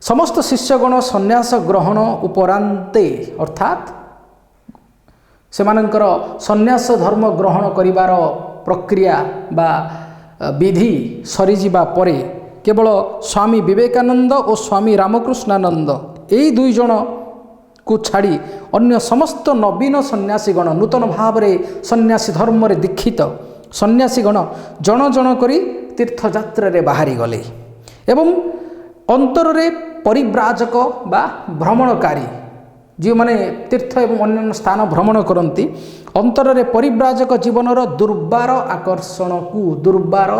ସମସ୍ତ ଶିଷ୍ୟଗଣ ସନ୍ନ୍ୟାସ ଗ୍ରହଣ ଉପରାନ୍ତେ ଅର୍ଥାତ୍ ସେମାନଙ୍କର ସନ୍ନ୍ୟାସ ଧର୍ମ ଗ୍ରହଣ କରିବାର ପ୍ରକ୍ରିୟା ବା ବିଧି ସରିଯିବା ପରେ କେବଳ ସ୍ୱାମୀ ବିବେକାନନ୍ଦ ଓ ସ୍ୱାମୀ ରାମକୃଷ୍ଣାନନ୍ଦ ଏହି 2 ଜଣକୁ ଛାଡ଼ି ଅନ୍ୟ ସମସ୍ତ ନବୀନ ସନ୍ନ୍ୟାସୀଗଣ ନୂତନ ଭାବରେ ସନ୍ନ୍ୟାସୀ ଧର୍ମରେ ଦୀକ୍ଷିତ ସନ୍ନ୍ୟାସୀଗଣ ଜଣ ଜଣ କରି ତୀର୍ଥଯାତ୍ରାରେ ବାହାରିଗଲେ ଏବଂ ଅନ୍ତରରେ ପରିବ୍ରାଜକ ବା ଭ୍ରମଣକାରୀ ଯେଉଁମାନେ ତୀର୍ଥ ଏବଂ ଅନ୍ୟାନ୍ୟ ସ୍ଥାନ ଭ୍ରମଣ କରନ୍ତି, ଅନ୍ତରରେ ପରିବ୍ରାଜକ ଜୀବନର ଦୁର୍ବାର ଆକର୍ଷଣକୁ, ଦୁର୍ବାର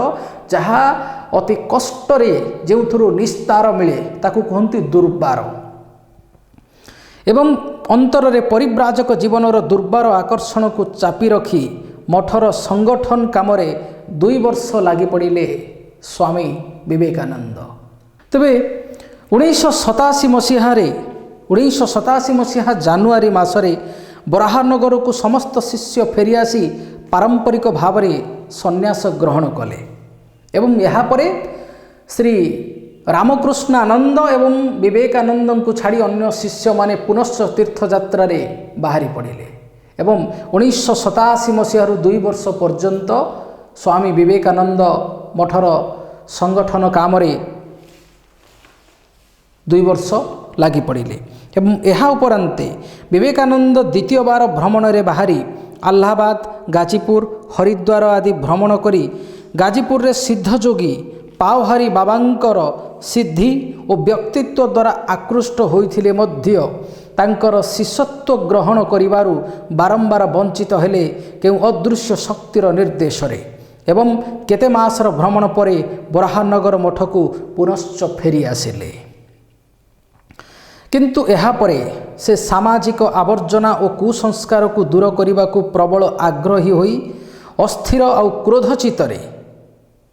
ଯାହା ଅତି କଷ୍ଟରେ ଯେଉଁଥିରୁ ନିସ୍ତାର ମିଳେ ତାକୁ କୁହନ୍ତି ଦୁର୍ବାର, ଏବଂ ଅନ୍ତରରେ ପରିବ୍ରାଜକ ଜୀବନର ଦୁର୍ବାର ଆକର୍ଷଣକୁ ଚାପି ରଖି ମଠର ସଂଗଠନ କାମରେ 2 ବର୍ଷ ଲାଗି ପଡ଼ିଲେ ସ୍ୱାମୀ ବିବେକାନନ୍ଦ। ତେବେ 1987 ମସିହା ଜାନୁଆରୀ ମାସରେ ବରାହନଗରକୁ ସମସ୍ତ ଶିଷ୍ୟ ଫେରିଆସି ପାରମ୍ପରିକ ଭାବରେ ସନ୍ନ୍ୟାସ ଗ୍ରହଣ କଲେ ଏବଂ ଏହାପରେ ଶ୍ରୀ ରାମକୃଷ୍ଣାନନ୍ଦ ଏବଂ ବିବେକାନନ୍ଦଙ୍କୁ ଛାଡ଼ି ଅନ୍ୟ ଶିଷ୍ୟମାନେ ପୁନଶ୍ଚ ତୀର୍ଥଯାତ୍ରାରେ ବାହାରି ପଡ଼ିଲେ ଏବଂ 1987 ମସିହାରୁ 2 ବର୍ଷ ପର୍ଯ୍ୟନ୍ତ ସ୍ୱାମୀ ବିବେକାନନ୍ଦ ମଠର ସଂଗଠନ କାମରେ 2 ବର୍ଷ ଲାଗି ପଡ଼ିଲେ ଏବଂ ଏହା ଉପରାନ୍ତେ ବିବେକାନନ୍ଦ ଦ୍ୱିତୀୟ ବାର ଭ୍ରମଣରେ ବାହାରି ଆହ୍ଲାବାଦ, ଗାଜିପୁର, ହରିଦ୍ୱାର ଆଦି ଭ୍ରମଣ କରି ଗାଜିପୁରରେ ସିଦ୍ଧଯୋଗୀ ପାଓହାରୀ ବାବାଙ୍କର ସିଦ୍ଧି ଓ ବ୍ୟକ୍ତିତ୍ୱ ଦ୍ୱାରା ଆକୃଷ୍ଟ ହୋଇଥିଲେ ମଧ୍ୟ ତାଙ୍କର ଶିଷ୍ୟତ୍ୱ ଗ୍ରହଣ କରିବାରୁ ବାରମ୍ବାର ବଞ୍ଚିତ ହେଲେ କେଉଁ ଅଦୃଶ୍ୟ ଶକ୍ତିର ନିର୍ଦ୍ଦେଶରେ ଏବଂ କେତେ ମାସର ଭ୍ରମଣ ପରେ ବରାହନଗର ମଠକୁ ପୁନଶ୍ଚ ଫେରି ଆସିଲେ। କିନ୍ତୁ ଏହାପରେ ସେ ସାମାଜିକ ଆବର୍ଜନା ଓ କୁସଂସ୍କାରକୁ ଦୂର କରିବାକୁ ପ୍ରବଳ ଆଗ୍ରହୀ ହୋଇ ଅସ୍ଥିର ଆଉ କ୍ରୋଧ ଚିତ୍ତରେ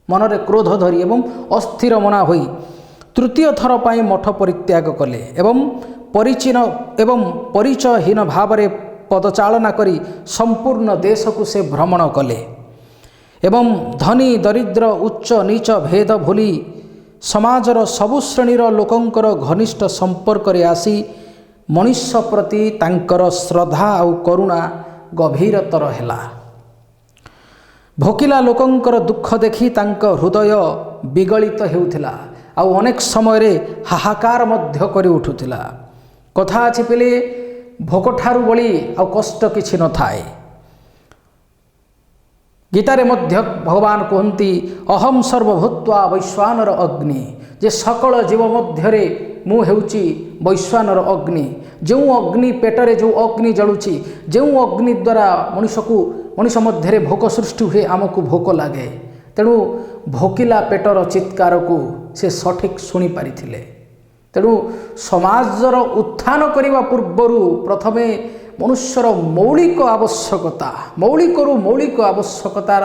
ମନରେ କ୍ରୋଧ ଧରି ଏବଂ ଅସ୍ଥିର ମନା ହୋଇ ତୃତୀୟ ଥର ପାଇଁ ମଠ ପରିତ୍ୟାଗ କଲେ ଏବଂ ପରିଚୟହୀନ ଭାବରେ ପଦଚାଳନା କରି ସମ୍ପୂର୍ଣ୍ଣ ଦେଶକୁ ସେ ଭ୍ରମଣ କଲେ ଏବଂ ଧନୀ ଦରିଦ୍ର ଉଚ୍ଚ ନୀଚ ଭେଦ ଭୁଲି ସମାଜର ସବୁ ଶ୍ରେଣୀର ଲୋକଙ୍କର ଘନିଷ୍ଠ ସମ୍ପର୍କରେ ଆସି ମଣିଷ ପ୍ରତି ତାଙ୍କର ଶ୍ରଦ୍ଧା ଆଉ କରୁଣା ଗଭୀରତର ହେଲା। ଭୋକିଲା ଲୋକଙ୍କର ଦୁଃଖ ଦେଖି ତାଙ୍କ ହୃଦୟ ବିଗଳିତ ହେଉଥିଲା ଆଉ ଅନେକ ସମୟରେ ହାହାକାର ମଧ୍ୟ କରି ଉଠୁଥିଲା। କଥା ଅଛି ପିଲେ, ଭୋକଠାରୁ ବଳି ଆଉ କଷ୍ଟ କିଛି ନଥାଏ। ଗୀତାରେ ମଧ୍ୟ ଭଗବାନ କୁହନ୍ତି ଅହଂ ସର୍ବଭୂତ୍ୱା ବୈଶ୍ୱାନର ଅଗ୍ନି, ଯେ ସକଳ ଜୀବ ମଧ୍ୟରେ ମୁଁ ହେଉଛି ବୈଶ୍ୱାନର ଅଗ୍ନି। ଯେଉଁ ଅଗ୍ନି ପେଟରେ ଯେଉଁ ଅଗ୍ନି ଜଳୁଛି, ଯେଉଁ ଅଗ୍ନି ଦ୍ୱାରା ମଣିଷ ମଧ୍ୟରେ ଭୋକ ସୃଷ୍ଟି ହୁଏ, ଆମକୁ ଭୋକ ଲାଗେ। ତେଣୁ ଭୋକିଲା ପେଟର ଚିତ୍କାରକୁ ସେ ସଠିକ୍ ଶୁଣିପାରିଥିଲେ। ତେଣୁ ସମାଜର ଉତ୍ଥାନ କରିବା ପୂର୍ବରୁ ପ୍ରଥମେ ମନୁଷ୍ୟର ମୌଳିକ ଆବଶ୍ୟକତାର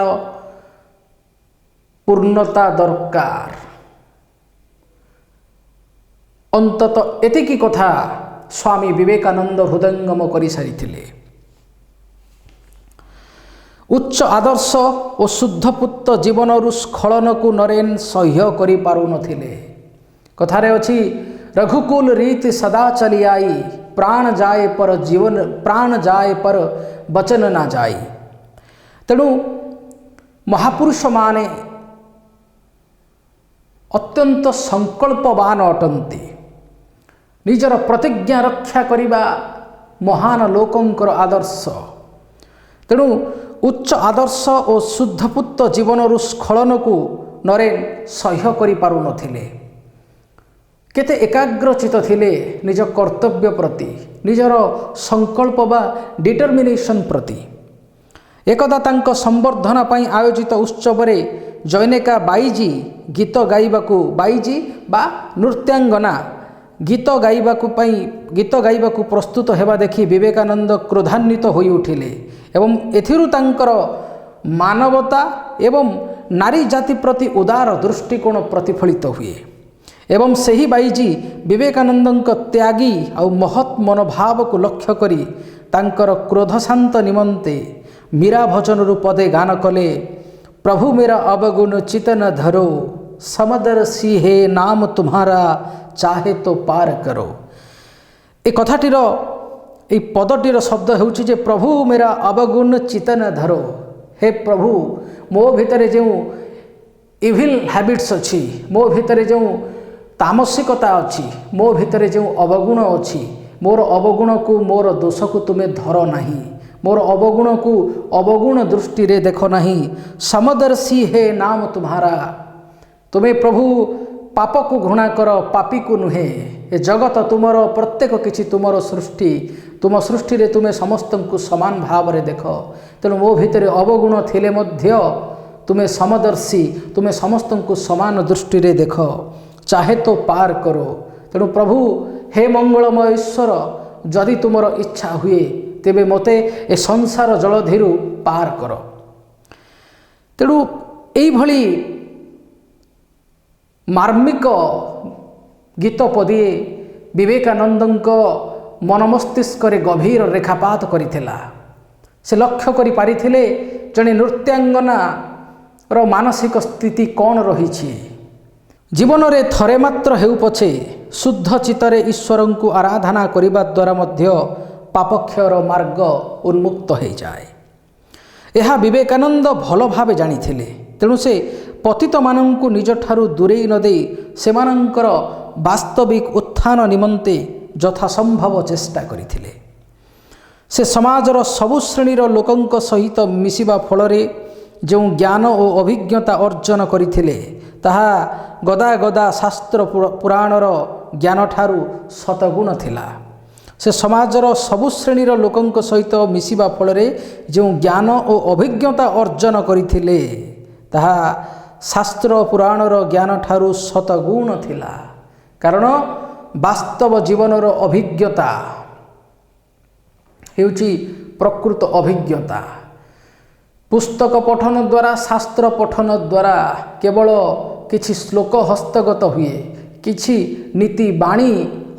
ପୂର୍ଣ୍ଣତା ଦରକାର। ଅନ୍ତତଃ ଏତିକି କଥା ସ୍ୱାମୀ ବିବେକାନନ୍ଦ ହୃଦୟଙ୍ଗମ କରିସାରିଥିଲେ। ଉଚ୍ଚ ଆଦର୍ଶ ଓ ଶୁଦ୍ଧପୁତ ଜୀବନରୁ ସ୍ଖଳନକୁ ନରେନ ସହ୍ୟ କରିପାରୁନଥିଲେ। କଥାରେ ଅଛି ରଘୁକୁଲ ରୀତି ସଦା ଚଲି ଆଇ, ପ୍ରାଣ ଯାଏ ପର ବଚନ ନା ଯାଇ। ତେଣୁ ମହାପୁରୁଷମାନେ ଅତ୍ୟନ୍ତ ସଂକଳ୍ପବାନ ଅଟନ୍ତି। ନିଜର ପ୍ରତିଜ୍ଞା ରକ୍ଷା କରିବା ମହାନ ଲୋକଙ୍କର ଆଦର୍ଶ। ତେଣୁ ଉଚ୍ଚ ଆଦର୍ଶ ଓ ଶୁଦ୍ଧପୁତ ଜୀବନରୁ ସ୍ଖଳନକୁ ନରେନ ସହ୍ୟ କରିପାରୁନଥିଲେ। କେତେ ଏକାଗ୍ରଚିତ ଥିଲେ ନିଜ କର୍ତ୍ତବ୍ୟ ପ୍ରତି, ନିଜର ସଂକଳ୍ପ ବା ଡିଟରମିନେସନ୍ ପ୍ରତି। ଏକଦା ତାଙ୍କ ସମ୍ବର୍ଦ୍ଧନା ପାଇଁ ଆୟୋଜିତ ଉତ୍ସବରେ ଜୈନିକା ବାଇଜୀ ବା ନୃତ୍ୟାଙ୍ଗନା ଗୀତ ଗାଇବାକୁ ପ୍ରସ୍ତୁତ ହେବା ଦେଖି ବିବେକାନନ୍ଦ କ୍ରୋଧାନ୍ୱିତ ହୋଇ ଉଠିଲେ ଏବଂ ଏଥିରୁ ତାଙ୍କର ମାନବତା ଏବଂ ନାରୀ ଜାତି ପ୍ରତି ଉଦାର ଦୃଷ୍ଟିକୋଣ ପ୍ରତିଫଳିତ ହୁଏ ଏବଂ ସେହି ବାଇଜୀ ବିବେକାନନ୍ଦଙ୍କ ତ୍ୟାଗୀ ଆଉ ମହତ୍ ମନୋଭାବକୁ ଲକ୍ଷ୍ୟ କରି ତାଙ୍କର କ୍ରୋଧ ଶାନ୍ତ ନିମନ୍ତେ ମୀରା ଭଜନରୁ ପଦେ ଗାନ କଲେ। ପ୍ରଭୁ ମେରା ଅବଗୁଣ ଚିତନ ଧରୋ, ସମଦର୍ଶୀ ହେ ନାମ ତୁମ୍ହାରା, ଚାହେ ତ ପାର କରୋ। ଏ କଥାଟିର এই ପଦଟିର ଶବ୍ଦ ହେଉଛି ଯେ ପ୍ରଭୁ ମେରା ଅବଗୁଣ ଚିତନ ଧରୋ। ହେ ପ୍ରଭୁ, ମୋ ଭିତରେ ଯେଉଁ ଇଭିଲ୍ ହ୍ୟାବିଟ୍ସ ଅଛି, ମୋ ଭିତରେ ଯେଉଁ ତାମସିକତା ଅଛି, ମୋ ଭିତରେ ଯେଉଁ ଅବଗୁଣ ଅଛି, ମୋର ଅବଗୁଣକୁ, ମୋର ଦୋଷକୁ ତୁମେ ଧର ନାହିଁ, ମୋର ଅବଗୁଣକୁ ଅବଗୁଣ ଦୃଷ୍ଟିରେ ଦେଖ ନାହିଁ। ସମଦର୍ଶୀ ହେ ନାମ ତୁମ୍ହାରା, ତୁମେ ପ୍ରଭୁ ପାପକୁ ଘୃଣା କର, ପାପୀକୁ ନୁହେଁ। ଏ ଜଗତ ତୁମର, ପ୍ରତ୍ୟେକ କିଛି ତୁମର ସୃଷ୍ଟି, ତୁମ ସୃଷ୍ଟିରେ ତୁମେ ସମସ୍ତଙ୍କୁ ସମାନ ଭାବରେ ଦେଖ। ତେଣୁ ମୋ ଭିତରେ ଅବଗୁଣ ଥିଲେ ମଧ୍ୟ ତୁମେ ସମଦର୍ଶୀ, ତୁମେ ସମସ୍ତଙ୍କୁ ସମାନ ଦୃଷ୍ଟିରେ ଦେଖ, ଚାହେ ତ ପାର କର। ତେଣୁ ପ୍ରଭୁ, ହେ ମଙ୍ଗଳମୟ ଈଶ୍ୱର, जदि तुमर इच्छा हुए तेबे मते ए संसार जलधिरू पार कर। तेणु एइभଳି मार्मिक गीत पदिए विवेकानंदଙ୍କ मन मस्तिष्क गभीर रेखापात करिथिला। से लक्ष्य करि पारिथिले जणे नृत्यांगना रो मानसिक स्थिति कौन रही। जीवन रे थरे मात्र हेउ पछे शुद्ध चित्तरे ईश्वर को आराधना करिबा द्वारा मध्य पापक्षयर मार्ग उन्मुक्त हो जाए। यह विवेकानंद भल भावे जानिथिले। तेणु से पतित मानंकु निज ठारू दूरेई न देई सेमानंकर वास्तविक उत्थान निमंते यथासंभव चेष्टा करिथिले। से समाजर सबु श्रेणीर लोकंक सहित मिसिबा फलरे जो ज्ञान और अभिज्ञता अर्जन करथिले ताहा गदा गदा शास्त्र पुराणर ज्ञान ठारू शतगुण थिला। से समाजर सबु श्रेणीर लोकंक सहित मिसिबा फलरे जो ज्ञान और अभिज्ञता अर्जन करथिले ताहा शास्त्र पुराणर ज्ञान ठारू शतगुण थिला। कारण वास्तव जीवनर अभिज्ञता हेउची प्रकृत अभिज्ञता। पुस्तक पठन द्वारा शास्त्र पठन द्वारा केवल किछि श्लोक हस्तगत हुए, किछि नीति बाणी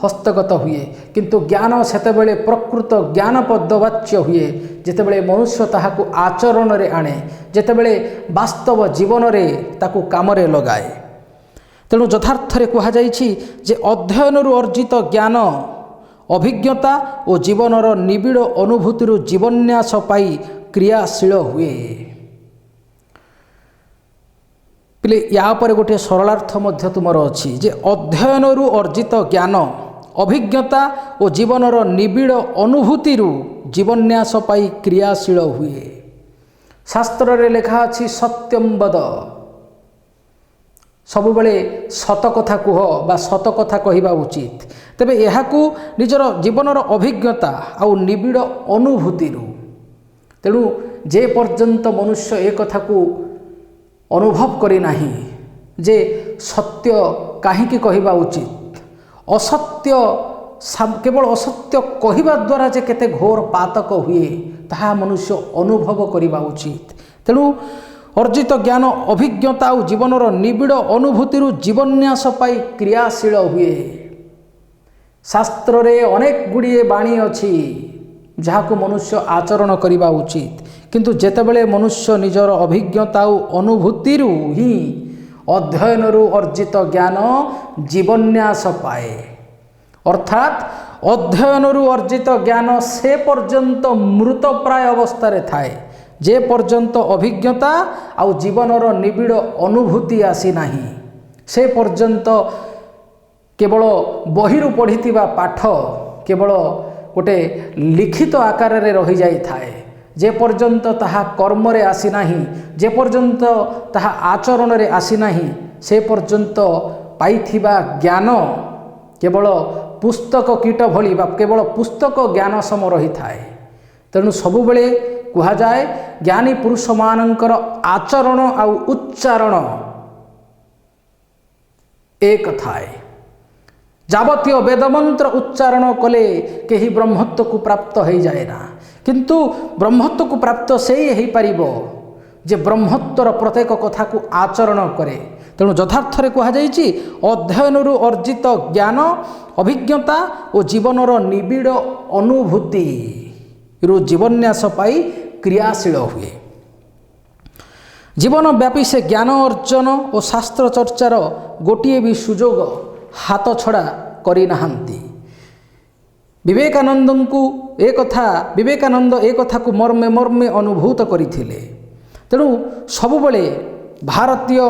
हस्तगत हुए, किंतु ज्ञान सेतेबेले प्रकृत ज्ञान पदवाच्य हुए जेतेबेले मनुष्य ताहाकु आचरण रे आणे, जेतेबेले वास्तव जीवन रे ताकु काम रे लगाए। तेणु यथार्थरे कहा जाइछि जे अध्ययनरु अर्जित ज्ञान अभिज्ञता और जीवनर निबिड़ अनुभूतिर जीवन्यास पाई क्रियाशील हुए। पिले या पर गोटे सरलार्थ मध्य तुमर अछि जे अध्ययनरु अर्जित ज्ञान अभिज्ञता और जीवनर निबिड़ अनुभूतिर जीवन्यास पाई क्रियाशील हुए। शास्त्र रे लेखा अछि सत्यम वद, सबुबले सत कथा कुह बा सत कथा कहिबा उचित। तेबे एहाकू निजर जीवनर अभिज्ञता आउ निबिड़ अनुभूतिरु। तेणु जे पर्यंत मनुष्य ए कथा को अनुभव करि नाही जे सत्य काहीकि कहिबा उचित, असत्य केवल असत्य कहिबा द्वारा जे केते घोर पातक हुए ताहा मनुष्य अनुभव करिबा उचित। तेणु अर्जित ज्ञान अभिज्ञता और जीवनर निबिड़ अनुभूतिरु जीवन्यास पाई क्रियाशील हुए। शास्त्र रे अनेक गुड़िए बाणी अछि जहाको मनुष्य आचरण करिबा उचित, किंतु जेतेबेले मनुष्य निजर अभिज्ञता और अनुभूतिरु ही अध्ययनरु अर्जित ज्ञान जीवन्यास पाए। अर्थात अध्ययनरु अर्जित ज्ञान से पर्यंत मृतप्राय अवस्था थाए जे पर्यंत अभिज्ञता आउ जीवनर निबिड़ अनुभूति आसी नाही। से पर्यंत केवल बहिरु पढ़िथिबा पाठ केवल गोटे लिखित आकार रे रही जाई थाए। जे पर्यंत ताहा कर्म रे आसी नाही, जे पर्यंत ताहा आचरण रे आसी नाही, से पर्यंत पाइथिबा ज्ञान केवल पुस्तक कीट भली बा केवल पुस्तक ज्ञान सम रही थाए। तेणु सबु बेले कहा जाए ज्ञानी पुरुष मानकर आचरण आउ उच्चारण एक थाए। जावतीय वेदमंत्र उच्चारण कले केही ब्रह्मत्व को प्राप्त हो जाए ना, किंतु ब्रह्मत्व को प्राप्त से ही पारिबो जे ब्रह्मत्वर प्रत्येक कथा को आचरण करे। तेणु यथार्थरे कहा जाइछि अध्ययनरु अर्जित ज्ञान अभिज्ञता और जीवनर निबिड़ अनुभूति रु जीवन्यास पाई क्रियाशील हुए। जीवन व्यापी से ज्ञान अर्जन और शास्त्र चर्चार गोटिए भी सुजोग हाथ छड़ा करि नाहंती। विवेकानंद एक कथा को मर्मे मर्मे अनुभूत करिथिले। तेणु सबुबले भारतीय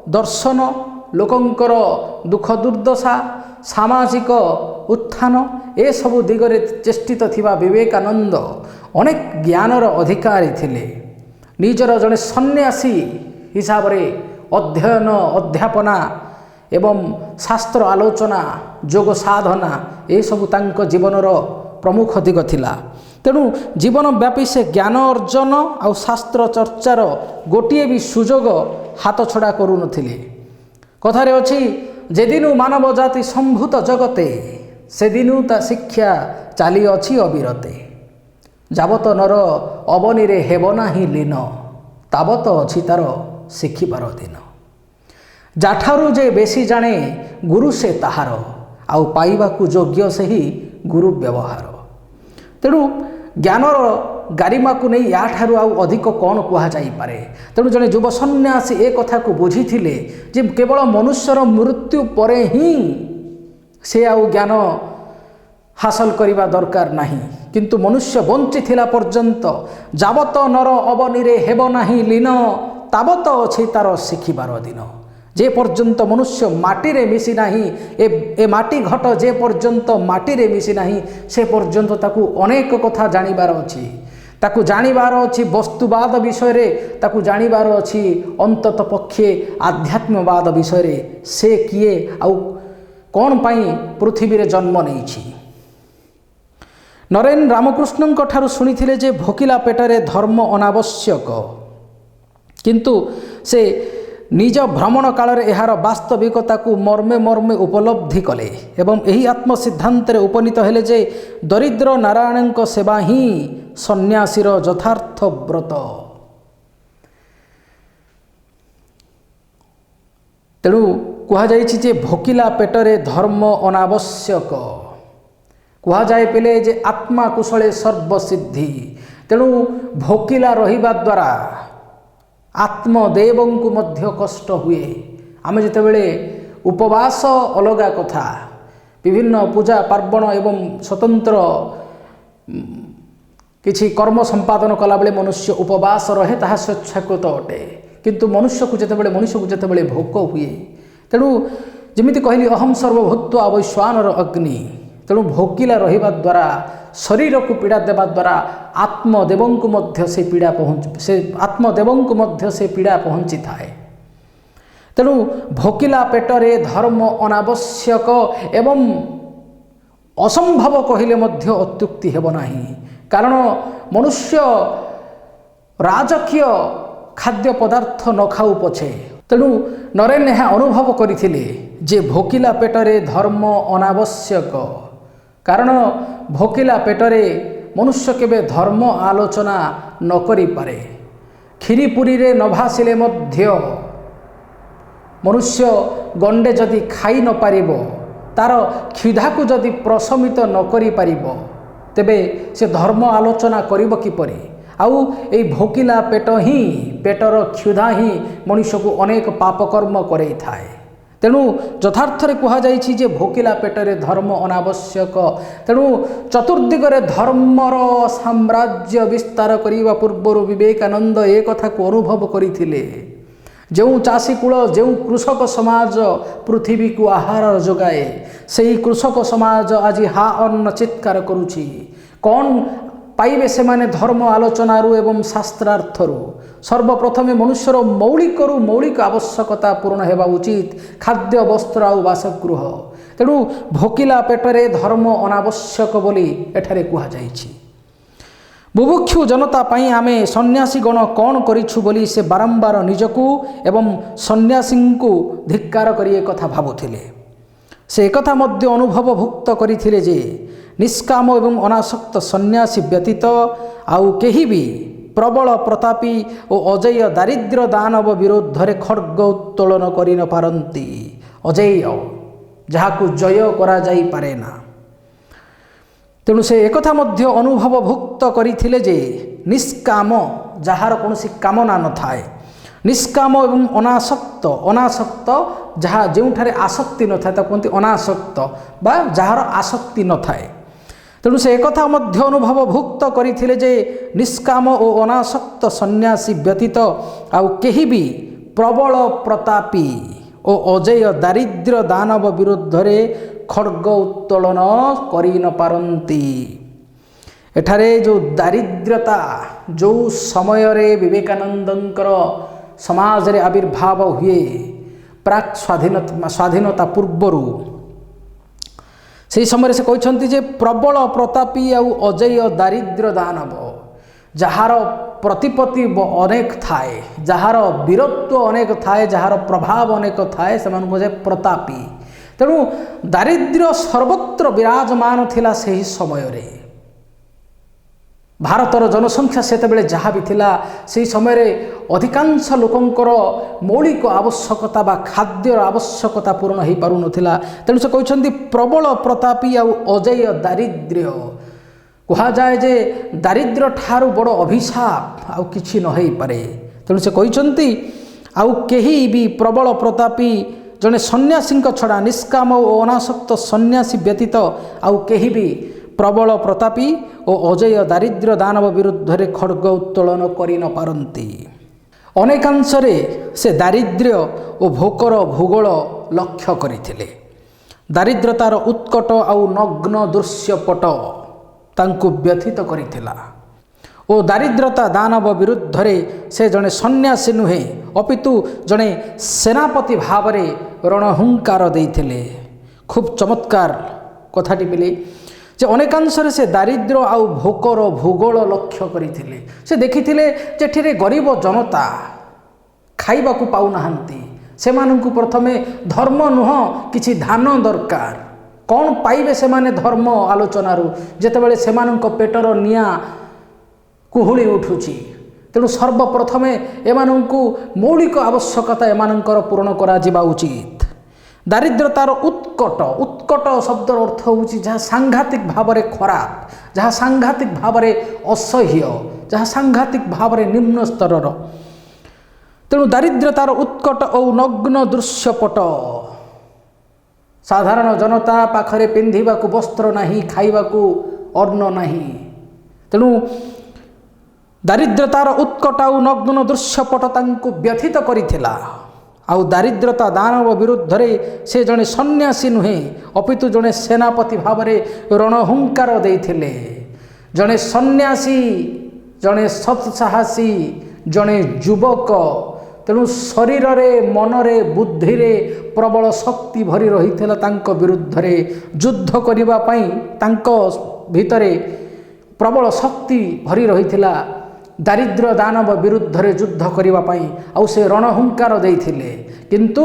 दर्शन लोकंकर दुख दुर्दशा सामाजिक उत्थान ए सबु दिगरे चेष्टित थिबा विवेकानंद अनेक ज्ञानर अधिकारी थिले। निजर जड़े सन्यासी हिसाब रे अध्ययन अध्यापना एवं शास्त्र आलोचना जोग साधना ए सबु तांक जीवनर प्रमुख दिग थिला। तेणु जीवन व्यापी से ज्ञान अर्जन आ शास्त्र चर्चार गोटिए भी सुजोग हाथ छड़ा करू नथिले। कथारे अछि जेदिनु मानव जाति संभूत जगते ସେଦିନୁ ତା ଶିକ୍ଷା ଚାଲିଅଛି ଅବିରତେ। ଯାବତ ନର ଅବନୀରେ ହେବ ନାହିଁ ଲୀନ, ତାବତ ଅଛି ତାର ଶିଖିବାର ଦିନ। ଯାଠାରୁ ଯେ ବେଶୀ ଜାଣେ ଗୁରୁ ସେ ତାହାର, ଆଉ ପାଇବାକୁ ଯୋଗ୍ୟ ସେହି ଗୁରୁ ବ୍ୟବହାର। ତେଣୁ ଜ୍ଞାନର ଗାରିମାକୁ ନେଇ ୟାଠାରୁ ଆଉ ଅଧିକ କ'ଣ କୁହାଯାଇପାରେ। ତେଣୁ ଜଣେ ଯୁବ ସନ୍ନ୍ୟାସୀ ଏ କଥାକୁ ବୁଝିଥିଲେ ଯେ କେବଳ ମନୁଷ୍ୟର ମୃତ୍ୟୁ ପରେ ହିଁ ସେ ଆଉ ଜ୍ଞାନ ହାସଲ କରିବା ଦରକାର ନାହିଁ, କିନ୍ତୁ ମନୁଷ୍ୟ ବଞ୍ଚିଥିଲା ପର୍ଯ୍ୟନ୍ତ ଯାବତ ନର ଅବନୀରେ ହେବ ନାହିଁ ଲୀନ, ତାବତ ଅଛି ତାର ଶିଖିବାର ଦିନ। ଯେ ପର୍ଯ୍ୟନ୍ତ ମନୁଷ୍ୟ ମାଟିରେ ମିଶି ନାହିଁ, ଏ ମାଟି ଘଟ ଯେ ପର୍ଯ୍ୟନ୍ତ ମାଟିରେ ମିଶି ନାହିଁ, ସେ ପର୍ଯ୍ୟନ୍ତ ତାକୁ ଅନେକ କଥା ଜାଣିବାର ଅଛି। ତାକୁ ଜାଣିବାର ଅଛି ବସ୍ତୁବାଦ ବିଷୟରେ, ତାକୁ ଜାଣିବାର ଅଛି ଅନ୍ତତଃ ପକ୍ଷେ ଆଧ୍ୟାତ୍ମବାଦ ବିଷୟରେ। ସେ କିଏ ଆଉ କ'ଣ ପାଇଁ ପୃଥିବୀରେ ଜନ୍ମ ନେଇଛି। ନରେନ ରାମକୃଷ୍ଣଙ୍କ ଠାରୁ ଶୁଣିଥିଲେ ଯେ ଭୋକିଲା ପେଟରେ ଧର୍ମ ଅନାବଶ୍ୟକ, କିନ୍ତୁ ସେ ନିଜ ଭ୍ରମଣ କାଳରେ ଏହାର ବାସ୍ତବିକତାକୁ ମର୍ମେ ମର୍ମେ ଉପଲବ୍ଧି କଲେ ଏବଂ ଏହି ଆତ୍ମସିଦ୍ଧାନ୍ତରେ ଉପନୀତ ହେଲେ ଯେ ଦରିଦ୍ର ନାରାୟଣଙ୍କ ସେବା ହିଁ ସନ୍ନ୍ୟାସୀର ଯଥାର୍ଥ ବ୍ରତ। ତେଣୁ କୁହାଯାଇଛି ଯେ ଭୋକିଲା ପେଟରେ ଧର୍ମ ଅନାବଶ୍ୟକ। କୁହାଯାଏ ପିଲେ ଯେ ଆତ୍ମା କୁଶଳେ ସର୍ବସିଦ୍ଧି। ତେଣୁ ଭୋକିଲା ରହିବା ଦ୍ୱାରା ଆତ୍ମଦେବଙ୍କୁ ମଧ୍ୟ କଷ୍ଟ ହୁଏ। ଆମେ ଯେତେବେଳେ ଉପବାସ ଅଲଗା କଥା, ବିଭିନ୍ନ ପୂଜା ପାର୍ବଣ ଏବଂ ସ୍ୱତନ୍ତ୍ର କିଛି କର୍ମ ସମ୍ପାଦନ କଲାବେଳେ ମନୁଷ୍ୟ ଉପବାସ ରହେ, ତାହା ସ୍ୱେଚ୍ଛାକୃତ ଅଟେ। କିନ୍ତୁ ମନୁଷ୍ୟକୁ ଯେତେବେଳେ ଭୋକ ହୁଏ, ତେଣୁ ଯେମିତି କହିଲି ଅହଂ ସର୍ବଭୂତ୍ୱା ବୈଶ୍ୱାନର ଅଗ୍ନି। ତେଣୁ ଭୋକିଲା ରହିବା ଦ୍ୱାରା, ଶରୀରକୁ ପୀଡ଼ା ଦେବା ଦ୍ୱାରା ଆତ୍ମଦେବଙ୍କୁ ମଧ୍ୟ ସେ ପୀଡ଼ା ପହଞ୍ଚିଥାଏ। ତେଣୁ ଭୋକିଲା ପେଟରେ ଧର୍ମ ଅନାବଶ୍ୟକ ଏବଂ ଅସମ୍ଭବ କହିଲେ ମଧ୍ୟ ଅତ୍ୟୁକ୍ତି ହେବ ନାହିଁ। କାରଣ ମନୁଷ୍ୟ ରାଜକୀୟ ଖାଦ୍ୟ ପଦାର୍ଥ ନ ଖାଉ ପଛେ। ତେଣୁ ନରେନ ଏହା ଅନୁଭବ କରିଥିଲେ ଯେ ଭୋକିଲା ପେଟରେ ଧର୍ମ ଅନାବଶ୍ୟକ। କାରଣ ଭୋକିଲା ପେଟରେ ମନୁଷ୍ୟ କେବେ ଧର୍ମ ଆଲୋଚନା ନ କରିପାରେ। କ୍ଷୀରି ପୁରୀରେ ନ ଭାସିଲେ ମଧ୍ୟ ମନୁଷ୍ୟ ଗଣ୍ଡେ ଯଦି ଖାଇ ନ ପାରିବ, ତାର କ୍ଷୁଧାକୁ ଯଦି ପ୍ରଶମିତ ନ କରିପାରିବ, ତେବେ ସେ ଧର୍ମ ଆଲୋଚନା କରିବ କିପରି। ଆଉ ଏହି ଭୋକିଲା ପେଟର କ୍ଷୁଧା ହିଁ ମଣିଷକୁ ଅନେକ ପାପକର୍ମ କରେଇଥାଏ। ତେଣୁ ଯଥାର୍ଥରେ କୁହାଯାଇଛି ଯେ ଭୋକିଲା ପେଟରେ ଧର୍ମ ଅନାବଶ୍ୟକ। ତେଣୁ ଚତୁର୍ଦିଗରେ ଧର୍ମର ସାମ୍ରାଜ୍ୟ ବିସ୍ତାର କରିବା ପୂର୍ବରୁ ବିବେକାନନ୍ଦ ଏ କଥାକୁ ଅନୁଭବ କରିଥିଲେ। ଯେଉଁ ଚାଷୀ କୂଳ, ଯେଉଁ କୃଷକ ସମାଜ ପୃଥିବୀକୁ ଆହାର ଯୋଗାଏ, ସେହି କୃଷକ ସମାଜ ଆଜି ହା ଅନ୍ନ ଚିତ୍କାର କରୁଛି। କ'ଣ ପାଇବେ ସେମାନେ ଧର୍ମ ଆଲୋଚନାରୁ ଏବଂ ଶାସ୍ତ୍ରାର୍ଥରୁ? ସର୍ବପ୍ରଥମେ ମନୁଷ୍ୟର ମୌଳିକ ଆବଶ୍ୟକତା ପୂରଣ ହେବା ଉଚିତ, ଖାଦ୍ୟ, ବସ୍ତ୍ର ଆଉ ବାସଗୃହ। ତେଣୁ ଭୋକିଲା ପେଟରେ ଧର୍ମ ଅନାବଶ୍ୟକ ବୋଲି ଏଠାରେ କୁହାଯାଇଛି। ବୁଭୁକ୍ଷୁ ଜନତା ପାଇଁ ଆମେ ସନ୍ନ୍ୟାସୀଗଣ କ'ଣ କରିଛୁ ବୋଲି ସେ ବାରମ୍ବାର ନିଜକୁ ଏବଂ ସନ୍ନ୍ୟାସୀଙ୍କୁ ଧିକ୍କାର କରି ଏକଥା ଭାବୁଥିଲେ। ସେ ଏକଥା ମଧ୍ୟ ଅନୁଭବଭୁକ୍ତ କରିଥିଲେ ଯେ ନିଷ୍କାମ ଏବଂ ଅନାସକ୍ତ ସନ୍ନ୍ୟାସୀ ବ୍ୟତୀତ ଆଉ କେହି ବି ପ୍ରବଳ ପ୍ରତାପୀ ଓ ଅଜେୟ ଦାରିଦ୍ର୍ୟ ଦାନବ ବିରୋଧରେ ଖଡ୍ଗ ଉତ୍ତୋଳନ କରିନପାରନ୍ତି। ଅଜେୟ, ଯାହାକୁ ଜୟ କରାଯାଇପାରେ ନା। ତେଣୁ ସେ ଏକଥା ମଧ୍ୟ ଅନୁଭବଭୁକ୍ତ କରିଥିଲେ ଯେ ନିଷ୍କାମ, ଯାହାର କୌଣସି କାମନା ନଥାଏ, ନିଷ୍କାମ ଏବଂ ଅନାସକ୍ତ ଯାହା ଯେଉଁଠାରେ ଆସକ୍ତି ନଥାଏ ତାକୁ କୁହନ୍ତି ଅନାସକ୍ତ, ବା ଯାହାର ଆସକ୍ତି ନଥାଏ। ତେଣୁ ସେ ଏକଥା ମଧ୍ୟ ଅନୁଭବଭୁକ୍ତ କରିଥିଲେ ଯେ ନିଷ୍କାମ ଓ ଅନାସକ୍ତ ସନ୍ନ୍ୟାସୀ ବ୍ୟତୀତ ଆଉ କେହି ବି ପ୍ରବଳ ପ୍ରତାପୀ ଓ ଅଜେୟ ଦାରିଦ୍ର୍ୟ ଦାନବ ବିରୁଦ୍ଧରେ ଖଡ୍ଗ ଉତ୍ତୋଳନ କରିନପାରନ୍ତି। ଏଠାରେ ଯେଉଁ ଦାରିଦ୍ର୍ୟତା, ଯେଉଁ ସମୟରେ ବିବେକାନନ୍ଦଙ୍କର ସମାଜରେ ଆବିର୍ଭାବ ହୁଏ, ପ୍ରାକ୍ ସ୍ୱାଧୀନତା ପୂର୍ବରୁ, ସେହି ସମୟରେ ସେ କହିଛନ୍ତି ଯେ ପ୍ରବଳ ପ୍ରତାପୀ ଆଉ ଅଜେୟ ଦାରିଦ୍ର୍ୟ ଦାନବ, ଯାହାର ପ୍ରତିପତ୍ତି ଅନେକ ଥାଏ, ଯାହାର ବୀରତ୍ୱ ଅନେକ ଥାଏ, ଯାହାର ପ୍ରଭାବ ଅନେକ ଥାଏ, ସେମାନଙ୍କୁ କୁହାଯାଏ ପ୍ରତାପୀ। ତେଣୁ ଦାରିଦ୍ର୍ୟ ସର୍ବତ୍ର ବିରାଜମାନ ଥିଲା ସେହି ସମୟରେ। ଭାରତର ଜନସଂଖ୍ୟା ସେତେବେଳେ ଯାହା ବି ଥିଲା, ସେହି ସମୟରେ ଅଧିକାଂଶ ଲୋକଙ୍କର ମୌଳିକ ଆବଶ୍ୟକତା ବା ଖାଦ୍ୟର ଆବଶ୍ୟକତା ପୂରଣ ହୋଇପାରୁନଥିଲା। ତେଣୁ ସେ କହିଛନ୍ତି ପ୍ରବଳ ପ୍ରତାପୀ ଆଉ ଅଜେୟ ଦାରିଦ୍ର୍ୟ। କୁହାଯାଏ ଯେ ଦାରିଦ୍ର୍ୟ ଠାରୁ ବଡ଼ ଅଭିଶାପ ଆଉ କିଛି ନ ହେଇପାରେ। ତେଣୁ ସେ କହିଛନ୍ତି ଆଉ କେହି ବି ପ୍ରବଳ ପ୍ରତାପୀ ଜଣେ ସନ୍ନ୍ୟାସୀଙ୍କ ଛଡ଼ା, ନିଷ୍କାମ ଓ ଅନାସକ୍ତ ସନ୍ନ୍ୟାସୀ ବ୍ୟତୀତ ଆଉ କେହି ବି ପ୍ରବଳ ପ୍ରତାପୀ ଓ ଅଜେୟ ଦାରିଦ୍ର୍ୟ ଦାନବ ବିରୁଦ୍ଧରେ ଖଡ଼ଗ ଉତ୍ତୋଳନ କରି ନ ପାରନ୍ତି। ଅନେକାଂଶରେ ସେ ଦାରିଦ୍ର୍ୟ ଓ ଭୋକର ଭୂଗୋଳ ଲକ୍ଷ୍ୟ କରିଥିଲେ। ଦାରିଦ୍ର୍ୟତାର ଉତ୍କଟ ଆଉ ନଗ୍ନ ଦୃଶ୍ୟପଟ ତାଙ୍କୁ ବ୍ୟଥିତ କରିଥିଲା ଓ ଦାରିଦ୍ର୍ୟତା ଦାନବ ବିରୁଦ୍ଧରେ ସେ ଜଣେ ସନ୍ନ୍ୟାସୀ ନୁହେଁ, ଅପିତୁ ଜଣେ ସେନାପତି ଭାବରେ ରଣହୁଙ୍କାର ଦେଇଥିଲେ। ଖୁବ୍ ଚମତ୍କାର କଥାଟି ପିଲେ ଯେ ଅନେକାଂଶରେ ସେ ଦାରିଦ୍ର୍ୟ ଆଉ ଭୋକର ଭୂଗୋଳ ଲକ୍ଷ୍ୟ କରିଥିଲେ। ସେ ଦେଖିଥିଲେ ଯେ ଏଠିରେ ଗରିବ ଜନତା ଖାଇବାକୁ ପାଉନାହାନ୍ତି। ସେମାନଙ୍କୁ ପ୍ରଥମେ ଧର୍ମ ନୁହଁ, କିଛି ଧାନ ଦରକାର। କ'ଣ ପାଇବେ ସେମାନେ ଧର୍ମ ଆଲୋଚନାରୁ, ଯେତେବେଳେ ସେମାନଙ୍କ ପେଟର ନିଆଁ କୁହୁଳି ଉଠୁଛି। ତେଣୁ ସର୍ବପ୍ରଥମେ ଏମାନଙ୍କୁ ମୌଳିକ ଆବଶ୍ୟକତା ଏମାନଙ୍କର ପୂରଣ କରାଯିବା ଉଚିତ। ଦାରିଦ୍ର୍ୟତାର ଉତ୍କଟ ଶବ୍ଦର ଅର୍ଥ ହେଉଛି ଯାହା ସାଂଘାତିକ ଭାବରେ ଖରାପ, ଯାହା ସାଂଘାତିକ ଭାବରେ ଅସହ୍ୟ, ଯାହା ସାଂଘାତିକ ଭାବରେ ନିମ୍ନ ସ୍ତରର। ତେଣୁ ଦାରିଦ୍ର୍ୟତାର ଉତ୍କଟ ଓ ନଗ୍ନ ଦୃଶ୍ୟପଟ। ସାଧାରଣ ଜନତା ପାଖରେ ପିନ୍ଧିବାକୁ ବସ୍ତ୍ର ନାହିଁ, ଖାଇବାକୁ ଅନ୍ନ ନାହିଁ। ତେଣୁ ଦାରିଦ୍ର୍ୟତାର ଉତ୍କଟ ଆଉ ନଗ୍ନ ଦୃଶ୍ୟପଟ ତାଙ୍କୁ ବ୍ୟଥିତ କରିଥିଲା। ଆଉ ଦାରିଦ୍ର୍ୟତା ଦାନବ ବିରୁଦ୍ଧରେ ସେ ଜଣେ ସନ୍ନ୍ୟାସୀ ନୁହେଁ, ଅପିତୁ ଜଣେ ସେନାପତି ଭାବରେ ରଣହୁଙ୍କାର ଦେଇଥିଲେ। ଜଣେ ସନ୍ନ୍ୟାସୀ, ଜଣେ ସତ୍ସାହସୀ, ଜଣେ ଯୁବକ। ତେଣୁ ଶରୀରରେ, ମନରେ, ବୁଦ୍ଧିରେ ପ୍ରବଳ ଶକ୍ତି ଭରି ରହିଥିଲା। ତାଙ୍କ ବିରୁଦ୍ଧରେ ଯୁଦ୍ଧ କରିବା ପାଇଁ ତାଙ୍କ ଭିତରେ ପ୍ରବଳ ଶକ୍ତି ଭରି ରହିଥିଲା। ଦାରିଦ୍ର୍ୟ ଦାନବ ବିରୁଦ୍ଧରେ ଯୁଦ୍ଧ କରିବା ପାଇଁ ଆଉ ସେ ରଣହୁଙ୍କାର ଦେଇଥିଲେ। କିନ୍ତୁ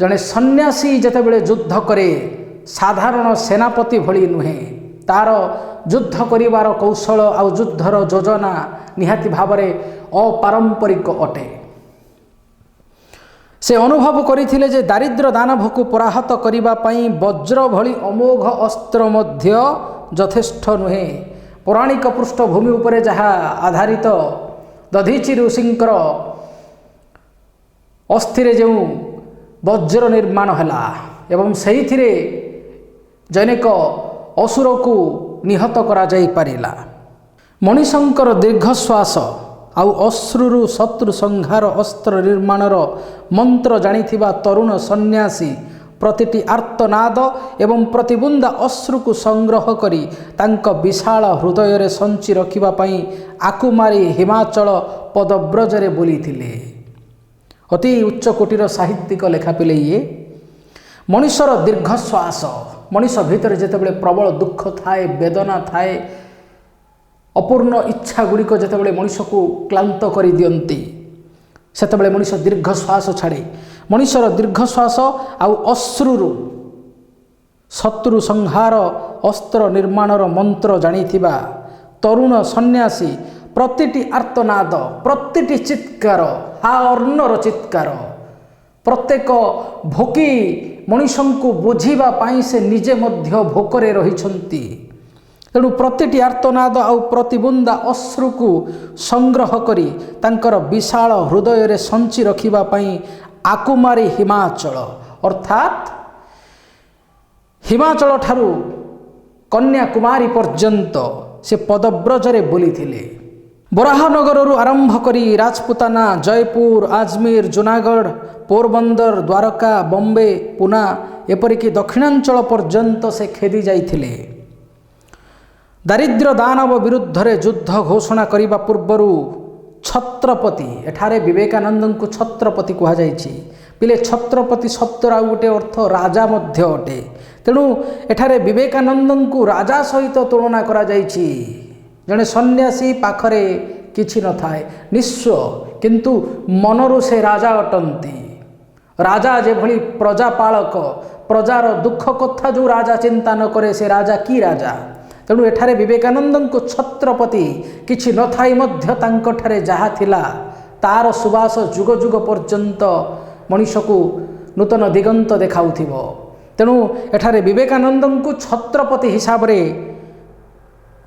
ଜଣେ ସନ୍ନ୍ୟାସୀ ଯେତେବେଳେ ଯୁଦ୍ଧ କରେ, ସାଧାରଣ ସେନାପତି ଭଳି ନୁହେଁ। ତାର ଯୁଦ୍ଧ କରିବାର କୌଶଳ ଆଉ ଯୁଦ୍ଧର ଯୋଜନା ନିହାତି ଭାବରେ ଅପାରମ୍ପରିକ ଅଟେ। ସେ ଅନୁଭବ କରିଥିଲେ ଯେ ଦାରିଦ୍ର୍ୟ ଦାନବକୁ ପରାହତ କରିବା ପାଇଁ ବଜ୍ର ଭଳି ଅମୋଘ ଅସ୍ତ୍ର ମଧ୍ୟ ଯଥେଷ୍ଟ ନୁହେଁ। ପୌରାଣିକ ପୃଷ୍ଠଭୂମି ଉପରେ ଯାହା ଆଧାରିତ, ଦଧିଚି ଋଷିଙ୍କର ଅସ୍ଥିରେ ଯେଉଁ ବଜ୍ର ନିର୍ମାଣ ହେଲା ଏବଂ ସେଇଥିରେ ଜନୈକ ଅସୁରକୁ ନିହତ କରାଯାଇପାରିଲା। ମଣିଷଙ୍କର ଦୀର୍ଘଶ୍ୱାସ ଆଉ ଅଶ୍ରୁରୁ ଶତ୍ରୁ ସଂହାର ଅସ୍ତ୍ର ନିର୍ମାଣର ମନ୍ତ୍ର ଜାଣିଥିବା ତରୁଣ ସନ୍ନ୍ୟାସୀ ପ୍ରତିଟି ଆର୍ତ୍ତନାଦ ଏବଂ ପ୍ରତିବୁନ୍ଦା ଅଶ୍ରୁକୁ ସଂଗ୍ରହ କରି ତାଙ୍କ ବିଶାଳ ହୃଦୟରେ ସଞ୍ଚି ରଖିବା ପାଇଁ ଆକୁମାରୀ ହିମାଚଳ ପଦବ୍ରଜରେ ବୁଲିଥିଲେ। ଅତି ଉଚ୍ଚ କୋଟିର ସାହିତ୍ୟିକ ଲେଖା ପିଲେ ଇଏ। ମଣିଷର ଦୀର୍ଘଶ୍ୱାସ, ମଣିଷ ଭିତରେ ଯେତେବେଳେ ପ୍ରବଳ ଦୁଃଖ ଥାଏ, ବେଦନା ଥାଏ, ଅପୂର୍ଣ୍ଣ ଇଚ୍ଛା ଗୁଡ଼ିକ ଯେତେବେଳେ ମଣିଷକୁ କ୍ଳାନ୍ତ କରିଦିଅନ୍ତି, ସେତେବେଳେ ମଣିଷ ଦୀର୍ଘଶ୍ୱାସ ଛାଡ଼େ। ମଣିଷର ଦୀର୍ଘଶ୍ୱାସ ଆଉ ଅଶ୍ରୁରୁ ଶତ୍ରୁ ସଂହାର ଅସ୍ତ୍ର ନିର୍ମାଣର ମନ୍ତ୍ର ଜାଣିଥିବା ତରୁଣ ସନ୍ନ୍ୟାସୀ ପ୍ରତିଟି ଆର୍ତ୍ତନାଦ, ପ୍ରତିଟି ଚିତ୍କାର, ହାର୍ଣ୍ଣର ଚିତ୍କାର, ପ୍ରତ୍ୟେକ ଭୋକି ମଣିଷଙ୍କୁ ବୁଝିବା ପାଇଁ ସେ ନିଜେ ମଧ୍ୟ ଭୋକରେ ରହିଛନ୍ତି। ତେଣୁ ପ୍ରତିଟି ଆର୍ତ୍ତନାଦ ଆଉ ପ୍ରତିବୁନ୍ଦା ଅଶ୍ରୁକୁ ସଂଗ୍ରହ କରି ତାଙ୍କର ବିଶାଳ ହୃଦୟରେ ସଞ୍ଚି ରଖିବା ପାଇଁ ଆକୁମାରୀ ହିମାଚଳ ଅର୍ଥାତ୍ ହିମାଚଳ ଠାରୁ କନ୍ୟାକୁମାରୀ ପର୍ଯ୍ୟନ୍ତ ସେ ପଦବ୍ରଜରେ ବୁଲିଥିଲେ। ବରାହନଗରରୁ ଆରମ୍ଭ କରି ରାଜପୁତାନା, ଜୟପୁର, ଆଜମୀର, ଜୁନାଗଡ଼, ପୋରବନ୍ଦର, ଦ୍ୱାରକା, ବମ୍ବେ, ପୁନା ଏପରିକି ଦକ୍ଷିଣାଞ୍ଚଳ ପର୍ଯ୍ୟନ୍ତ ସେ ଖେଦି ଯାଇଥିଲେ। ଦାରିଦ୍ର୍ୟ ଦାନବ ବିରୁଦ୍ଧରେ ଯୁଦ୍ଧ ଘୋଷଣା କରିବା ପୂର୍ବରୁ ଛତ୍ରପତି, ଏଠାରେ ବିବେକାନନ୍ଦଙ୍କୁ ଛତ୍ରପତି କୁହାଯାଇଛି। ପିଲେ ଛତ୍ରପତି ଶବ୍ଦର ଆଉ ଗୋଟେ ଅର୍ଥ ରାଜା ମଧ୍ୟ ଅଟେ। ତେଣୁ ଏଠାରେ ବିବେକାନନ୍ଦଙ୍କୁ ରାଜା ସହିତ ତୁଳନା କରାଯାଇଛି। ଜଣେ ସନ୍ନ୍ୟାସୀ ପାଖରେ କିଛି ନଥାଏ, ନିଃସ୍ୱ, କିନ୍ତୁ ମନରୁ ସେ ରାଜା ଅଟନ୍ତି। ରାଜା ଯେଭଳି ପ୍ରଜାପାଳକ, प्रजार दुख कथा जो राजा चिंता न करे से राजा की राजा। तेणु एठारे विवेकानंद को छत्रपति किछि न थाई मध्य तांको ठारे जहा थिला तार सुबास जुग जुग पर्यंत मनीष को नूतन दिगंत देखाउथिबो। तेणु एठारे विवेकानंद को छत्रपति हिसाब रे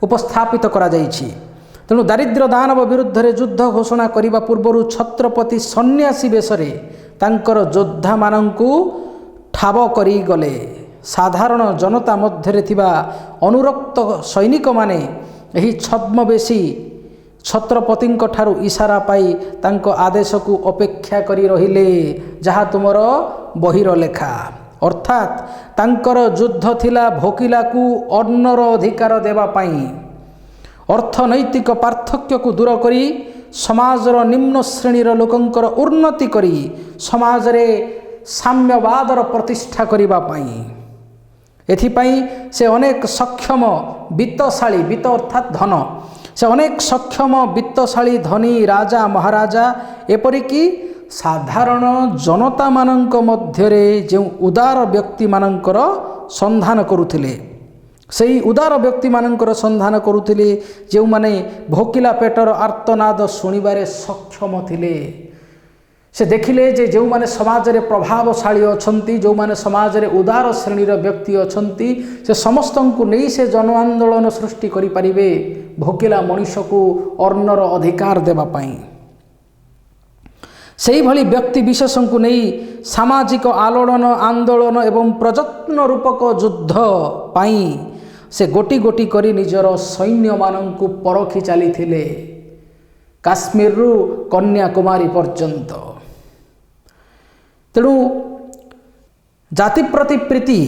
उपस्थापित करा जाइछि। तेणु दारिद्र्य दानव विरुद्ध रे युद्ध घोषणा करिबा पूर्वरु छत्रपति सन्यासी बेशरे तांकर योद्धा मानंकु ठाब करी गले। साधारण जनता मध्यरे थिबा अनुरक्त सैनिक माने एही छद्मवेशी छत्रपतिंक ठारू इशारा पाई तांको आदेश को अपेक्षा करी रहिले जहा तुमर बहिर लेखा। अर्थात तांकर युद्ध थिला भोकिला को अन्नर अधिकार देवा पाई, अर्थनैतिक पार्थक्य को दूर करी समाजर निम्न श्रेणीर लोकंकर उन्नति करी समाज रे साम्यवादर प्रतिष्ठा करिबा पाई। एथिपाई से अनेक सक्षम वित्तशाली, वित्त अर्थात धन, से अनेक सक्षम वित्तशाली धनी राजा महाराजा एपरिकी साधारण जनता मानक मध्यरे जो उदार व्यक्ति मानकर संधान करुथिले, सेही उदार व्यक्ति मानकर संधान करुथिले जो माने भोकिला पेटर आर्तनाद शुणिबारे सक्षम थिले। से देखिले जे जो माने समाज रे प्रभावशाली अछंती, जो माने समाज रे उदार श्रेणीर व्यक्ति अछंती, से समस्तन को नहीं से जन आंदोलन सृष्टि करि परिबे भोकिला मनुष्य को अर्णर अधिकार देवा पाई। सेही भली व्यक्ति विशेषण को नहीं सामाजिक आलोड़न आंदोलन एवं प्रयत्न रूपक युद्ध पाई से गोटी गोटी करी निजर सैन्य मानंकु परखि चली थिले काश्मीर रु कन्याकुमारी पर्यंत। तेणु जाति प्रति प्रीति,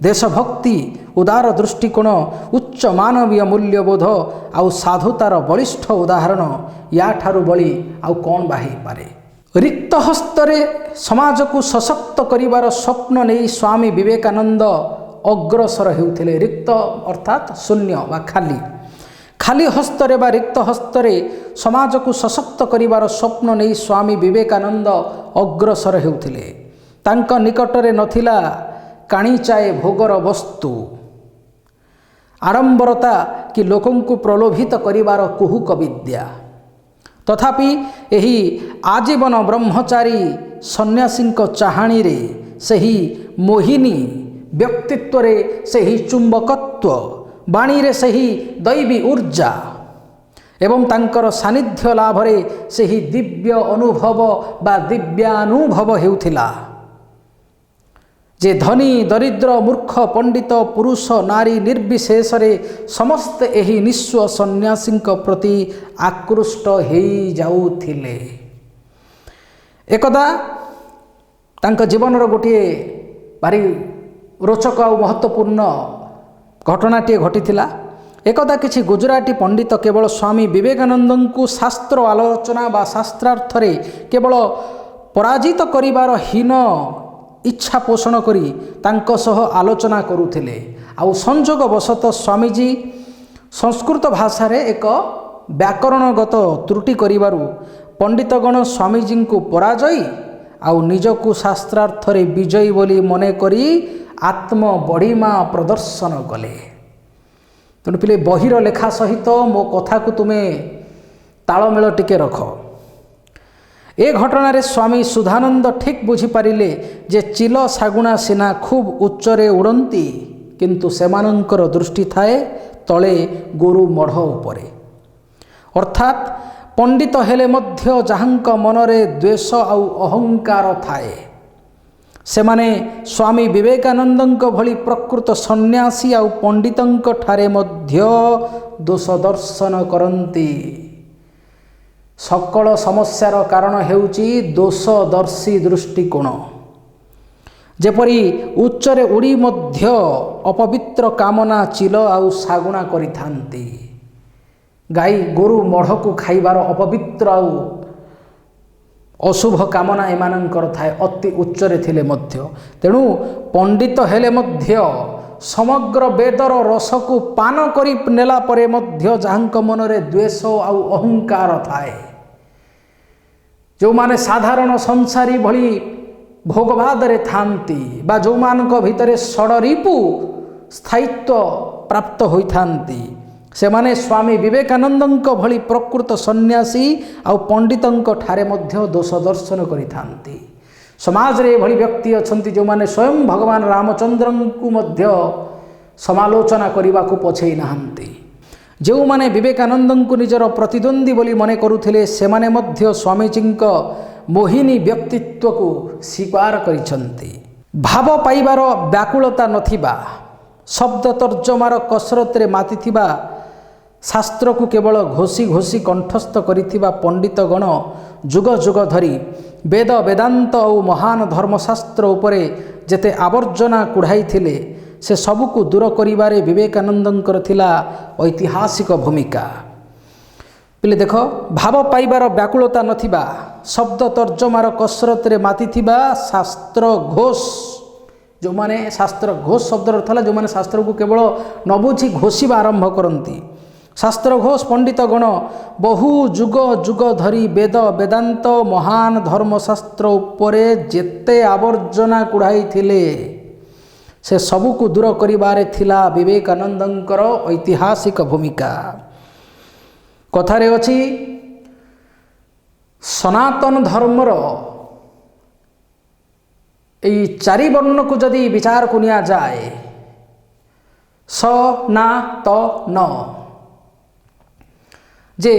देशभक्ति, उदार दृष्टिकोण, उच्च मानवीय मूल्यबोध आउ साधुतार बलिष्ठ उदाहरण या ठारू बली आउ कौन बाही पारे। रिक्त हस्तरे समाज को सशक्त करिवार स्वप्न नहीं स्वामी विवेकानंद अग्रसर हेउथिले। रिक्त अर्थात शून्य बा खाली, खाली हस्तरे बा रिक्त हस्तरे समाज को सशक्त करिवार स्वप्न नहीं स्वामी विवेकानंद अग्रसर हेउथिले। तांक निकटरे नथिला काणीचाए भोगर वस्तु, आडंबरता कि लोकंकु प्रलोभित करिवार कुहुक विद्या। तथापि एही आजीवन ब्रह्मचारी सन्यासींक चाहाणी रे सही मोहिनी व्यक्तित्व रे सही चुंबकत्व, बाणी रे सही दैवी ऊर्जा एवं तांकर सानिध्य लाभ रे सही दिव्य अनुभव बा दिव्यानुभव हेउथिला जे धनी दरिद्र मूर्ख पंडित पुरुष नारी निर्विशेष रे समस्त एही निस्व सन्यासींक प्रति आकृष्ट हेई जाउथिले। एकदा तांक जीवनर गोटे भारी रोचक और महत्वपूर्ण घटनाटे घटीथिला। एकदा किछि गुजराती पंडित केवल स्वामी विवेकानंद को शास्त्र आलोचना बा शास्त्रार्थरे केवल पराजित करिवार हीन इच्छा पोषण करी तांको सह आलोचना करुथिले। आउ संजोग वशतः स्वामीजी संस्कृत भाषा रे एक व्याकरणगत त्रुटि करिवारु पंडितगण स्वामीजी को पराजयी आउ निजकु शास्त्रार्थरे विजयी बोली मने करी आत्म बड़ीमा प्रदर्शन कले। तेणु पिले बहिर लेखा सहित मो कथा को तुमे तालमेल टिके रख। ए घटना रे स्वामी सुधानंद ठीक बुझीपारे जे चिल सागुणा सिना खूब उच्चरे उड़ती किंतु सेमानंकर दृष्टि थाए तले गुरु मढ़ उपरे। अर्थात पंडित हेले मध्य जहांक मनरे द्वेष आउ अहंकार थाए सेमाने स्वामी विवेकानंदंक भली प्रकृत सन्यासी आउ पंडितंक ठारे मध्य दोष दर्शन करती। सकल समस्यार कारण हेउची दोषदर्शी दृष्टिकोण। जेपरी उच्चरे उड़ी मध्य अपवित्र कामना चिल आउ सागुणा करिथांती। गाई गोरु मढ़ को खाइबार अपवित्र आउ अशुभ कामना एमानंकर थाए अति उच्चरे थिले मध्य। तेणु पंडित हेले मध्य समग्र वेदर रस को पान करी नेला परे मध्य जहांक मनरे द्वेष आउ अहंकार थाए। जो माने साधारण संसारी भली भोगवादरे थांती बा जो मानक भितरे षडरिपु स्थायित्व प्राप्त होइथांती से माने स्वामी विवेकानंदଙ୍କ भली प्रकृत सन्यासी आ पंडितଙ୍କ ठारे मध्य दोष दर्शन करिथांती। समाज रे भली व्यक्ति अछंती जो माने स्वयं भगवान रामचंद्रଙ୍କୁ मध्य समालोचना करने को पछई नाहंती। जो माने विवेकानंदଙ୍କୁ निजर प्रतिद्वंदी बोली मने करुथिले सेमाने मध्य स्वामीजीଙ୍କ मोहिनी व्यक्तित्व को स्वीकार करिसंती। भाव पाइबार व्याकुलता नथिबा शब्द तर्जमार कसरत रे मातिथिबा शास्त्र को केवल घोषी घोषी कंठस्थ करिथिबा पंडित गण जुग जुग धरी वेद वेदांत और महान धर्मशास्त्र उपरे जेते आवर्जना कुढ़ाई थिले से सबको दूर करिबारे विवेकानंदଙ୍କର थिला ऐतिहासिक भूमिका। पिले देख भाव पाइबार व्याकुलता नथिबा शब्द तर्जमार कसरत रे मातिथिबा शास्त्र घोष जो माने शास्त्र घोष शब्द अर्थ है जो माने शास्त्र को केवल न बुझी घोषिबा आरंभ करती। शास्त्र घोष पंडित गण बहु जुग जुग धरी वेद वेदांत महान धर्मशास्त्र उपरे जेते आवर्जना कुढ़ाई थिले से सबको दूर करिबारे थिला विवेकानंदଙ୍କର ऐतिहासिक भूमिका। कथारे अछि सनातन धर्मर यही चारि वर्ण को जदि विचार को निया जाए स ना त न जे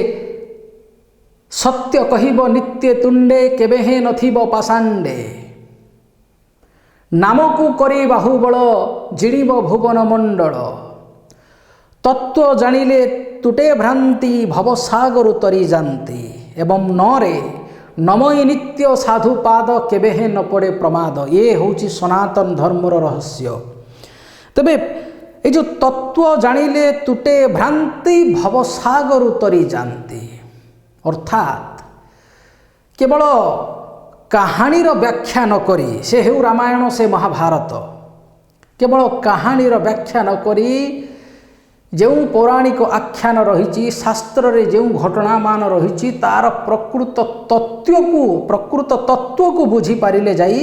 सत्य कहिब नित्य तुंडे केबे हे नथिब पाषांडे नामकु करी बाहुबल जिणिब भुवन मंडल तत्व जानिले तुटे भ्रांति भवसागर तरी जानती एवं नरे नमय नित्य साधु पाद केबे हे न पड़े प्रमाद। ये होची सनातन धर्मर रहस्य। तबे ये जो तत्व जानिले तुटे भ्रांति भवसागर तरी जानती अर्थात केवल कहानीर व्याख्या न करी से हेउ रामायण से महाभारत केवल कहानीर व्याख्या न करी जो पौराणिक आख्यान रही शास्त्र रे जो घटना मान रही तार प्रकृत तत्व को बुझी पारिले जाई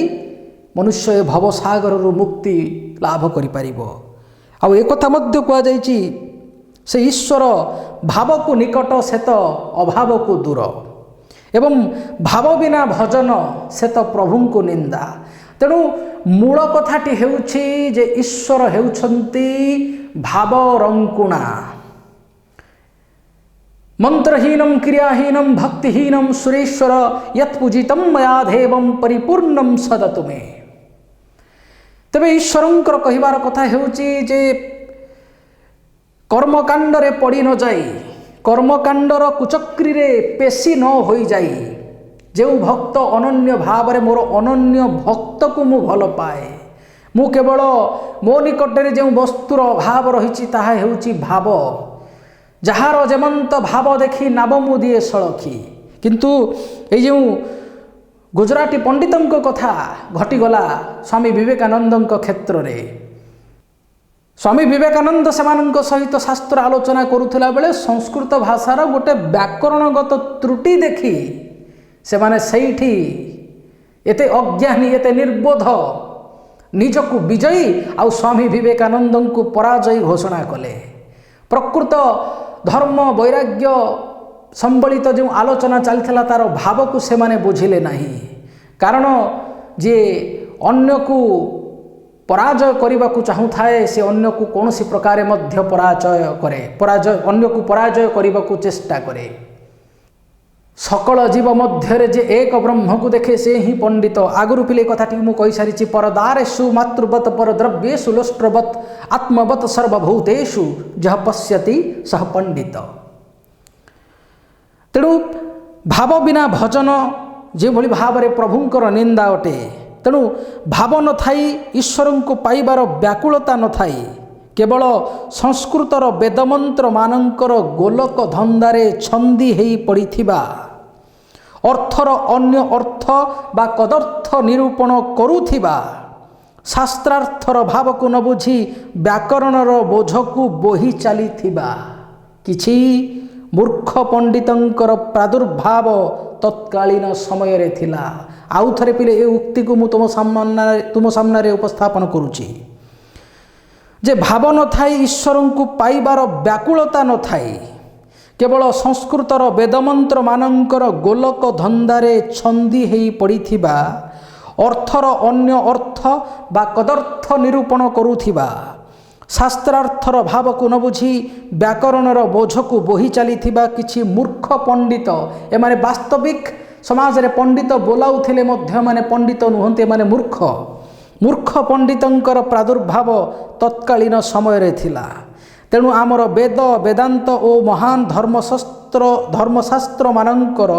मनुष्य भवसागर मुक्ति लाभ करि परिबो। आ एक कथा मध्य कह जाइछि से ईश्वर भाव को निकट से तो अभाव को दूर एवं भाव बिना भजन से तो प्रभु को निंदा। तेणु मूल कथाटी हेउछि जे ईश्वर हेउछंती भाव रंकुणा मंत्रहीनम क्रियाहीनम भक्तिहीनम सुरेश्वर यत्पूजितम मया देवम परिपूर्णम सदतु मे। तबे ईश्वरंकर कहिबार कथा हेउछि जे कर्मकांड रे पड़ी न जाई कर्मकांडर कुचक्री रे पेशी न होई जाई जो भक्त अनन्य भाव रे मोर अनन्य भक्त को मु भल पाए मु केवल मो निकटरे जो वस्तुर अभाव रही ताहा हेउछि भाव जहार जेमंत भाव देखी नाम मु दिए सळखी। किंतु ए जो गुजराती पंडितंक कथा घटीगला स्वामी विवेकानंदंक क्षेत्र रे स्वामी विवेकानंद सेमानंक सहित शास्त्र आलोचना करुथिला बेले संस्कृत भाषार गोटे व्याकरणगत त्रुटि देखी से माने सहीठी एते अज्ञानी एते निर्बोध निजकु विजयी आउ स्वामी विवेकानंद को पराजयी घोषणा कले। प्रकृत धर्म वैराग्य संबलित जो आलोचना चलता तार भाव को से माने बुझिले नहीं कारण जे अन्य को पराजय करने को चाहूए से अन्य को कौन सी प्रकार मध्य पराजय अन्य को पराजय करने को चेष्टा करे। सकल जीव मध्य जे एक ब्रह्म को देखे से ही पंडित आगुरी पिले कथाटी मु कही सारी परदारेषु मातृवत परद्रव्येषु लोष्ट्रवत आत्मवत सर्वभूतेषु जह पश्यति सह पंडित। तेणु भाव बिना भजन जो भली भाव रे प्रभुंकर निंदा अटे। तेणु भाव न थाई ईश्वर को पाइबार व्याकुलता न थाई केवल संस्कृतर वेदमंत्र मानकर गोलक धंदारे छंदी हेई पड़िथिबा अर्थर अन्य अर्थ बा कदर्थ निरूपण करुथिबा शास्त्रार्थर भाव को न बुझी व्याकरणर बोझ को बोही चलीथिबा किछि मूर्ख पंडितंकर प्रादुर्भाव तत्कालीन समय रे थिला। आउ थरे पिले ए उक्ति को मु तुम सामने उपस्थापन करुछि जे भाव न थाई ईश्वर को पाइबार व्याकुलता न थाई केवल संस्कृतर वेदमंत्र मानकर गोलक धंदारे छंदी हेई पड़िथिबा अर्थर अन्य अर्थ बा कदर्थ निरूपण करुथिबा शास्त्रार्थर भाव को न बुझी व्याकरणर बोझ को बोही चली किछि मूर्ख पंडित एमाने वास्तविक समाज रे पंडित बोलाउथिले मध्य माने पंडित नुहंते माने मूर्ख पंडितंकर प्रादुर्भाव तत्कालीन समय रे थिला। तेणु आमर वेद वेदांत ओ महान धर्मशास्त्र मानकर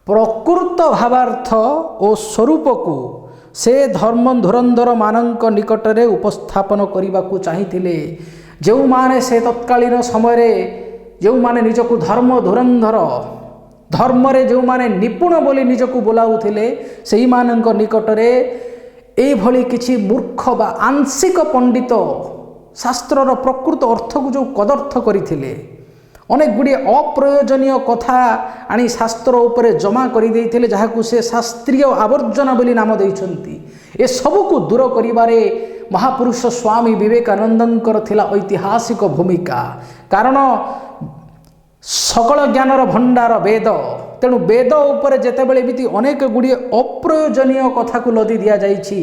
प्रकृत भावार्थ ओ स्वरूप को से धर्म धुरंधर मानक निकटरे उपस्थापन करने को चाहिए। जो माने से तत्कालीन समय रे जो माने निजको धर्म धुरंधर धर्म रे जो माने निपुण बोली निजको बोलाउथिले सेही मानक निकटरे एई भली किछि मूर्ख बा आंशिक पंडित शास्त्रर प्रकृत अर्थ को जो कदर्थ करथिले अनेक गुड़िए अप्रयोजनीय कथा आनी शास्त्र उपरे जमा कर देइथिले जहाकू से शास्त्रीय आवर्जना बोली नाम देइछंती। ए सब को दूर करिबारे महापुरुष स्वामी विवेकानंदंकर थिला ऐतिहासिक भूमिका। कारण सकल ज्ञानर भंडार वेद, तेणु वेद उपरे जेतेबेले एमिति अनेक गुड़िए अप्रयोजनीय कथा को लदी दिया जाइछि।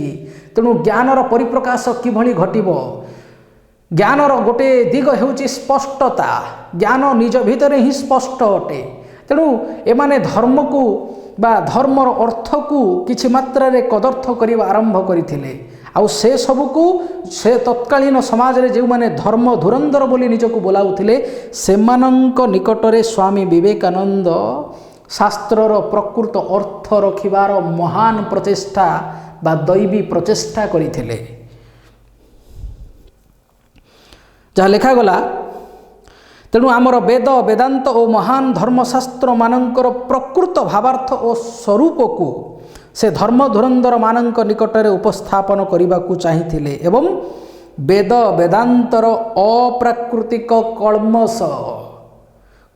तेणु ज्ञानर परिप्रकाश किभली घटिबो, ज्ञानर गोटे दिग हेउछि स्पष्टता। ज्ञान निज भितर ही स्पष्ट अटे। तेणु एमाने धर्म को बा धर्मर अर्थ को किछि मात्रा रे कदर्थ करिबा आरंभ करिथिले। आउ से सबको से तत्कालीन समाज रे जो माने धर्म धुरंधर बोली निजको बोलाउथिले सेमानंक निकटरे स्वामी विवेकानंद शास्त्रर प्रकृत अर्थ रखिबार महान प्रचेष्टा बा दैवी प्रचेष्टा करिथिले। जहाँ लिखा गला तेणु आमर वेद वेदांत और महान धर्मशास्त्र मानकर प्रकृत भावार्थ और स्वरूप को से धर्म धुरंधर मानक निकटरे उपस्थापन करने को चाहिए एवं वेद वेदांतर अप्राकृतिक कल्मष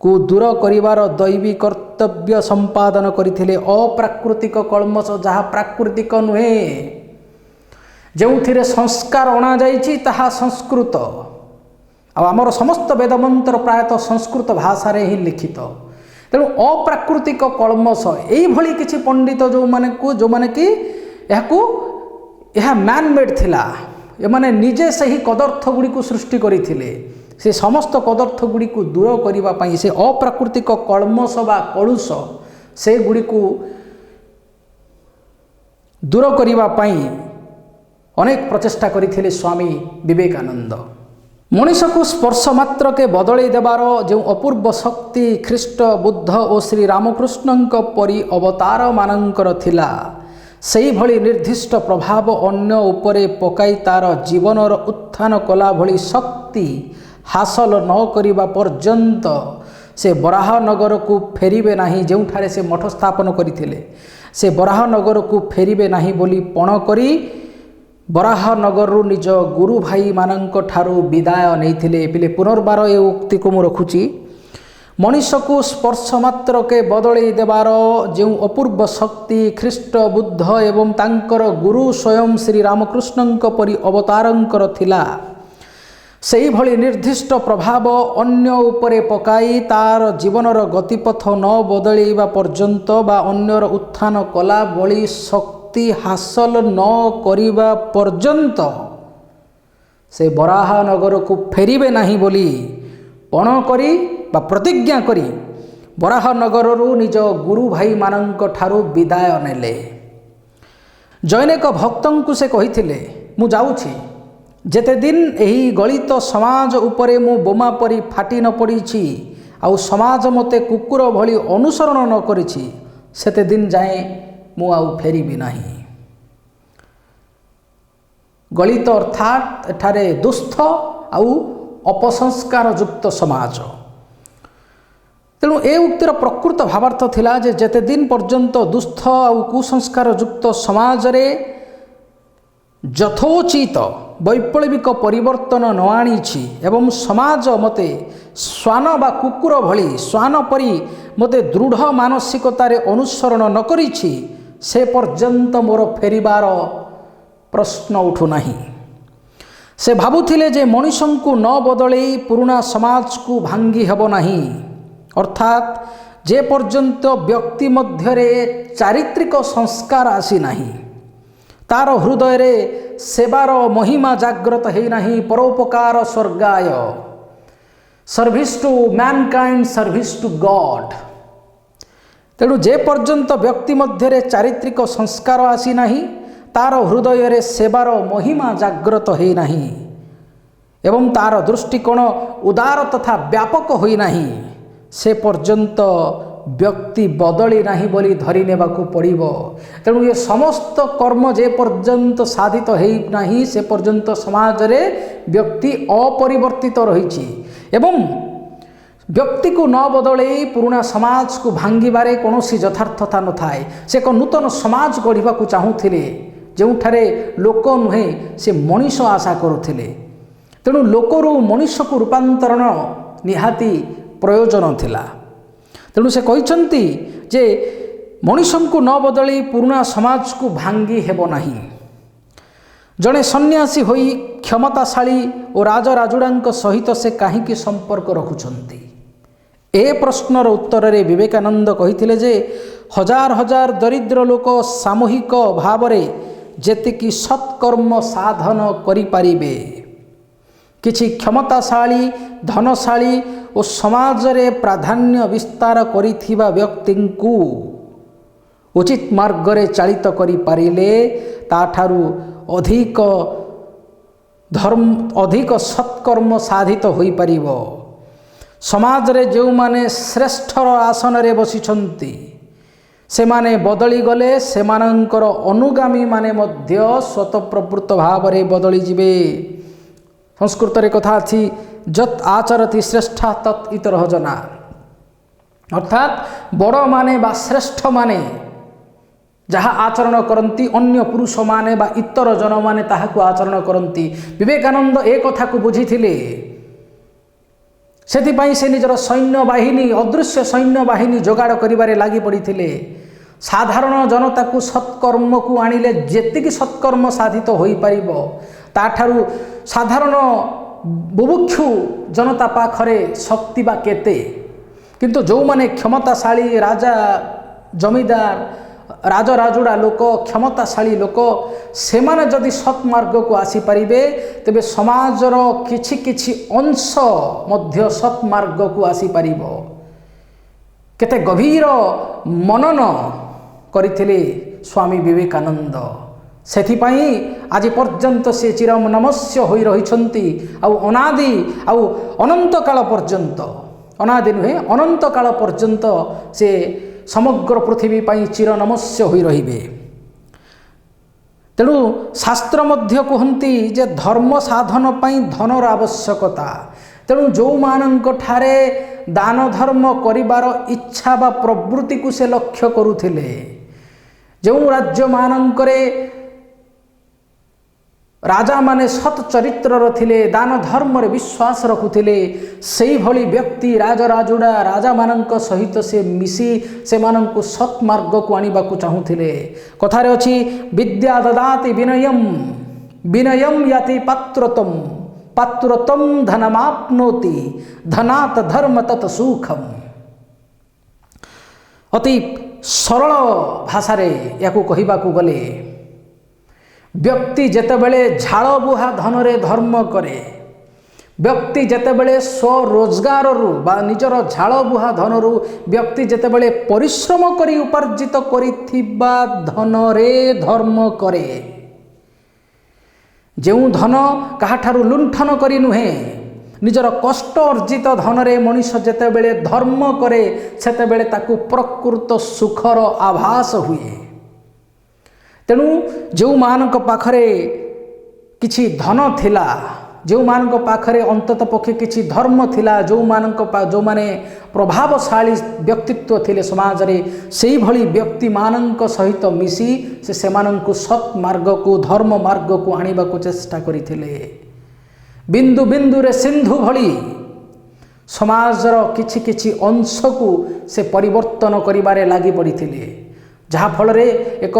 को दूर करिवार दैवी कर्तव्य संपादन करथिले। अप्राकृतिक कल्मष जहाँ प्राकृतिक नुहे, जो संस्कार अणा जाइछि ताहा संस्कृत। आमर समस्त वेदमंत्र प्रायतः संस्कृत भाषा रे ही लिखित। तेणु अप्राकृतिक कल्मष यही भली किछि पंडित जो माने कि यह मैन मेड थिला, एमाने निजे सही कदर्थ गुड़ी को सृष्टि करथिले। से समस्त कदर्थ गुड़ी को दूर करिबा पई से अप्राकृतिक कल्मष बा कलुष से गुड़ी को दूर करिबा पई अनेक प्रचेष्टा करथिले स्वामी विवेकानंद। मनीष को स्पर्श मात्र के बदलई देवार जो अपूर्व शक्ति ख्रीष्ट बुद्ध और श्री रामकृष्ण परी अवतार मानकर थिला, सेही भली निर्दिष्ट प्रभाव अन्य उपरे पकाई तार जीवनर उत्थान कला भली शक्ति हासिल न करिबा पर्यंत से बराहनगर को फेरिबे नाही। जोठारे से मठ स्थापन करथिले से बराहनगर को फेरिबे नाही बोली पण करी बराहनगर निज गुरु भाई मानक ठारू विदाय नैथिले। पिले पुनर्बार ए उक्ति को मु रखुची। मनीष को स्पर्श मात्र के बदलई देवार जो अपूर्व शक्ति ख्रीष्ट बुद्ध एवं तांकर गुरु स्वयं श्री रामकृष्ण परी अवतारंकर थिला, सेही भली निर्दिष्ट प्रभाव अन्य उपरे पकाई तार जीवनर गतिपथ न बदलैबा पर्यंत बा अन्यर उत्थान कला भली शक्ति हासिल न करिबा पर्यंत से बराहनगर को फेरिबे नाही बोली पण करी बा प्रतिज्ञा करी बराहनगर निज गुरु भाई मानक ठारू विदाय नेले। जैनिक भक्तों को से कहिथिले मु जाउछि, जेते दिन एही गलित समाज उपरे मु बोमा परी फाटी न पड़ीछि आउ समाज मते कुकुर भली अनुसरण न करिछि, सेते दिन जाए मु आउ फेरिबि नाही। गलित अर्थात एठारे दुस्थ आउ अपसंस्कार युक्त समाज। तेणु ए उक्तिर प्रकृत भावार्थ थिला जे जेते दिन पर्यंत दुस्थ आउ कुसंस्कार युक्त समाज रे यथोचित वैप्लविक परिवर्तन न आनीछि एवं समाज मते श्वान बा कुकुर भली श्वान परी मते दृढ़ मानसिकतार अनुसरण न करिछि, से पर्यंत मोर फेरिबार प्रश्न उठुनाही। से भाबुथिले जे मनुष्यंकु न बदलई पुराना समाज को भांगी हेबो नाही, अर्थात जे पर्यंत व्यक्ति मध्यरे चारित्रिक संस्कार आसी नाही, तार हृदय रे सेवार महिमा जागृत है नहीं, परोपकार स्वर्गाय, service to mankind, service to God. तेणु जे पर्यंत व्यक्ति मध्यरे चारित्रिक संस्कार आसी नाही, तार हृदय रे सेवार महिमा जागृत है नहीं एवं तार दृष्टिकोण उदार तथा व्यापक होई नाही, से पर्यंत व्यक्ति बदली नहीं बोली धरी नेबाकू पड़िबो। तेणु ये समस्त कर्म जे पर्यंत साधित है नहीं, से पर्यंत समाज रे व्यक्ति अपरिवर्तित रही एवं व्यक्ति को न बदलई पुराना समाज को भांगिबारे कौनसी यथार्थता न थाए। से एक नूतन समाज गढ़ा चाहूले, जोठारे लोक नुहे से मनीष आशा करुले। तेणु लोकरू मनीष को रूपांतरण निहाती प्रयोजन थिला। तेणु से कहते जे मनीष को न बदलई पुराना समाज को भांगी हेबो नाही। जड़े सन्यासी होई क्षमताशाली और राजराजुड़ा सहित से कहीं संपर्क रखुछंती। ए प्रश्नर उत्तर रे विवेकानंद कहिथिले जे हजार हजार दरिद्र लोक सामूहिक भाव रे जेतिकी सत्कर्म साधन करि पारिबे, किछि क्षमताशाली धनशाली और समाज रे प्राधान्य विस्तार करिथिबा व्यक्ति को उचित मार्ग रे चालित करि पारिले ताठारु अधिक सत्कर्म साधित होई परिबो। समाज रे जो माने श्रेष्ठर आसन रे बसिछंती से माने बदली गले, सेमानंकर अनुगामी माने मध्य स्वतःप्रवृत्त भाव रे बदली जिबे। संस्कृत रे कथा अछि जत आचरति श्रेष्ठा तत् इतरः जना, अर्थात बड़ माने बा श्रेष्ठ माने जहाँ आचरण करती अन्य पुरुष माने बा इतर जन माने ताहाकु आचरण करती। विवेकानंद ए कथा को बुझीथिले, सेथिपाई से निजर सैन्य बाहिनी अदृश्य सैन्य बाहिनी जोगाड़ करिबारे लागि पड़िथिले। साधारण जनता को सत्कर्म को आनिले जेतिकी सत्कर्म साधित होई परिबो, ताठारु साधारण बुभुक्षु जनता पाखरे शक्ति बा केते। किंतु जो माने क्षमताशाली राजा जमीदार राजराजुड़ा लोक क्षमताशाली लोक सेमाने जदि सत्मार्ग को आसी पारिबे, तेबे समाजर किछि किछि अंश मध्य सत्मार्ग को आसी पारिबो। केते गभीर मनन करिथिले स्वामी विवेकानंद। सेथिपाई आज पर्यंत से चिरम नमस्य होई रहिछंती। आउ अनादि आउ अनंत काल पर्यंत, अनादि नुहे अनंत काल पर्यंत से समग्र पृथ्वी पाई चिर नमस्य होई रहिबे। तेणु शास्त्र मध्य कहती जे धर्म साधन पाई धनर आवश्यकता। तेणु जो मानक ठारे दान धर्म करिबार इच्छा बा प्रवृत्ति को से लक्ष्य करुथिले, जो राज्य मानकरे राजा माने सत् चरित्रर थिले, दान धर्म रे विश्वास रखुथिले, सेही भली व्यक्ति राजराजुड़ा राजा मानक सहित से मिसी से मानक सत् मार्ग को आनिबाकु चाहूथिले। कथारे अछि विद्या ददाति विनयम, विनयम याति पात्रतम, पात्रतम धनमाप्नोति, धनात् धर्म तत् सुखम। अति सरल भाषा रे याकु कहिबाकु गले, व्यक्ति जेतेबेले झाड़ बुहा धन रे धर्म करे, व्यक्ति जेतेबेले स्वरोजगार रु बा निजर झाड़ बुहा धन रु व्यक्ति जेतेबेले परिश्रम करी उपार्जित करिथिबा धन रे धर्म करे, जेउ धन काहाठारु लुंठन करी नुहे निजर कष्ट अर्जित धन रे मनुष्य जेतेबेले धर्म करे, सेतेबेले ताकु प्रकृत सुखर आभास हुए। तेणु जो मानक पाखरे किछि धन थिला, जो मानक पाखरे अंतत पक्षे किछि धर्म थिला, जो माने प्रभावशाली व्यक्तित्व थिले समाज रे, सेही भली व्यक्ति मानक सहित मिसी से सेमानंकु सत् मार्ग को धर्म मार्ग को आनिबा को चेष्टा करिथिले। बिंदु बिंदु रे सिंधु भली समाजर किछि किछि अंश को से परिवर्तन करिबारे लागि पड़िथिले। ଯାହାଫଳରେ ଏକ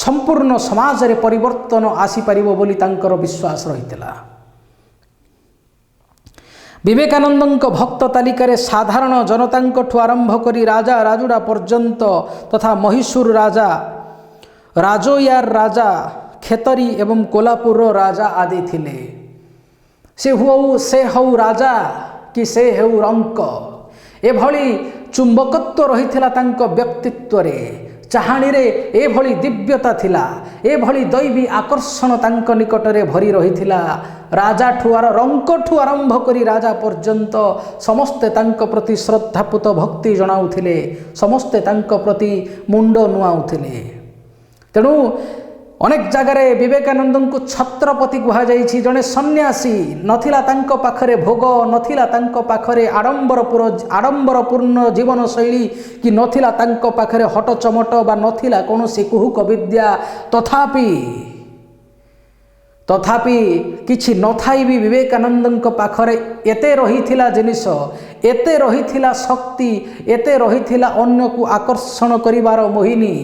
ସମ୍ପୂର୍ଣ୍ଣ ସମାଜରେ ପରିବର୍ତ୍ତନ ଆସିପାରିବ ବୋଲି ତାଙ୍କର ବିଶ୍ୱାସ ରହିଥିଲା। ବିବେକାନନ୍ଦଙ୍କ ଭକ୍ତ ତାଲିକାରେ ସାଧାରଣ ଜନତାଙ୍କଠୁ ଆରମ୍ଭ କରି ରାଜା ରାଜୁଡ଼ା ପର୍ଯ୍ୟନ୍ତ ତଥା ମହୀଶୂର ରାଜା, ରାଜୋୟାର ରାଜା, ଖେତରୀ ଏବଂ କୋଲାପୁରର ରାଜା ଆଦି ଥିଲେ। ସେ ହେଉ ରାଜା କି ସେ ହେଉ ରଙ୍କ, ଏଭଳି ଚୁମ୍ବକତ୍ୱ ରହିଥିଲା ତାଙ୍କ ବ୍ୟକ୍ତିତ୍ୱରେ। ଚାହାଣୀରେ ଏଭଳି ଦିବ୍ୟତା ଥିଲା, ଏଭଳି ଦୈବୀ ଆକର୍ଷଣ ତାଙ୍କ ନିକଟରେ ଭରି ରହିଥିଲା। ରଙ୍କଠୁ ଆରମ୍ଭ କରି ରାଜା ପର୍ଯ୍ୟନ୍ତ ସମସ୍ତେ ତାଙ୍କ ପ୍ରତି ଶ୍ରଦ୍ଧାପୂତ ଭକ୍ତି ଜଣାଉଥିଲେ, ସମସ୍ତେ ତାଙ୍କ ପ୍ରତି ମୁଣ୍ଡ ନୁଆଉଥିଲେ। ତେଣୁ ଅନେକ ଜାଗାରେ ବିବେକାନନ୍ଦଙ୍କୁ ଛତ୍ରପତି କୁହାଯାଇଛି। ଜଣେ ସନ୍ନ୍ୟାସୀ, ନଥିଲା ତାଙ୍କ ପାଖରେ ଭୋଗ, ନଥିଲା ତାଙ୍କ ପାଖରେ ଆଡ଼ମ୍ବରପୂର୍ଣ୍ଣ ଜୀବନଶୈଳୀ, କି ନଥିଲା ତାଙ୍କ ପାଖରେ ହଟଚମଟ ବା ନଥିଲା କୌଣସି କୁହୁକ ବିଦ୍ୟା। ତଥାପି କିଛି ନଥାଇ ବି ବିବେକାନନ୍ଦଙ୍କ ପାଖରେ ଏତେ ରହିଥିଲା ଜିନିଷ, ଏତେ ରହିଥିଲା ଶକ୍ତି, ଏତେ ରହିଥିଲା ଅନ୍ୟକୁ ଆକର୍ଷଣ କରିବାର ମୋହିନୀ,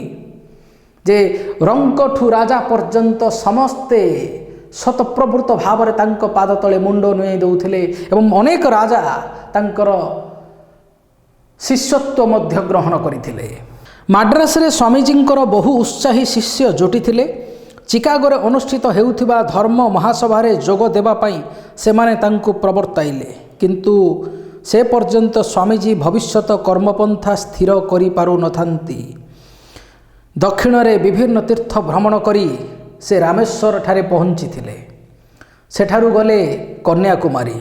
ଯେ ରଙ୍କଠୁ ରାଜା ପର୍ଯ୍ୟନ୍ତ ସମସ୍ତେ ସ୍ୱତଃପ୍ରବୃତ୍ତ ଭାବରେ ତାଙ୍କ ପାଦ ତଳେ ମୁଣ୍ଡ ନୁଆଇ ଦେଉଥିଲେ ଏବଂ ଅନେକ ରାଜା ତାଙ୍କର ଶିଷ୍ୟତ୍ୱ ମଧ୍ୟ ଗ୍ରହଣ କରିଥିଲେ। ମାଡ୍ରାସରେ ସ୍ୱାମୀଜୀଙ୍କର ବହୁ ଉତ୍ସାହୀ ଶିଷ୍ୟ ଜୁଟିଥିଲେ। ଚିକାଗୋରେ ଅନୁଷ୍ଠିତ ହେଉଥିବା ଧର୍ମ ମହାସଭାରେ ଯୋଗ ଦେବା ପାଇଁ ସେମାନେ ତାଙ୍କୁ ପ୍ରବର୍ତ୍ତାଇଲେ, କିନ୍ତୁ ସେ ପର୍ଯ୍ୟନ୍ତ ସ୍ୱାମୀଜୀ ଭବିଷ୍ୟତ କର୍ମପନ୍ଥା ସ୍ଥିର କରିପାରୁନଥାନ୍ତି। ଦକ୍ଷିଣରେ ବିଭିନ୍ନ ତୀର୍ଥ ଭ୍ରମଣ କରି ସେ ରାମେଶ୍ୱରଠାରେ ପହଞ୍ଚିଥିଲେ। ସେଠାରୁ ଗଲେ କନ୍ୟାକୁମାରୀ,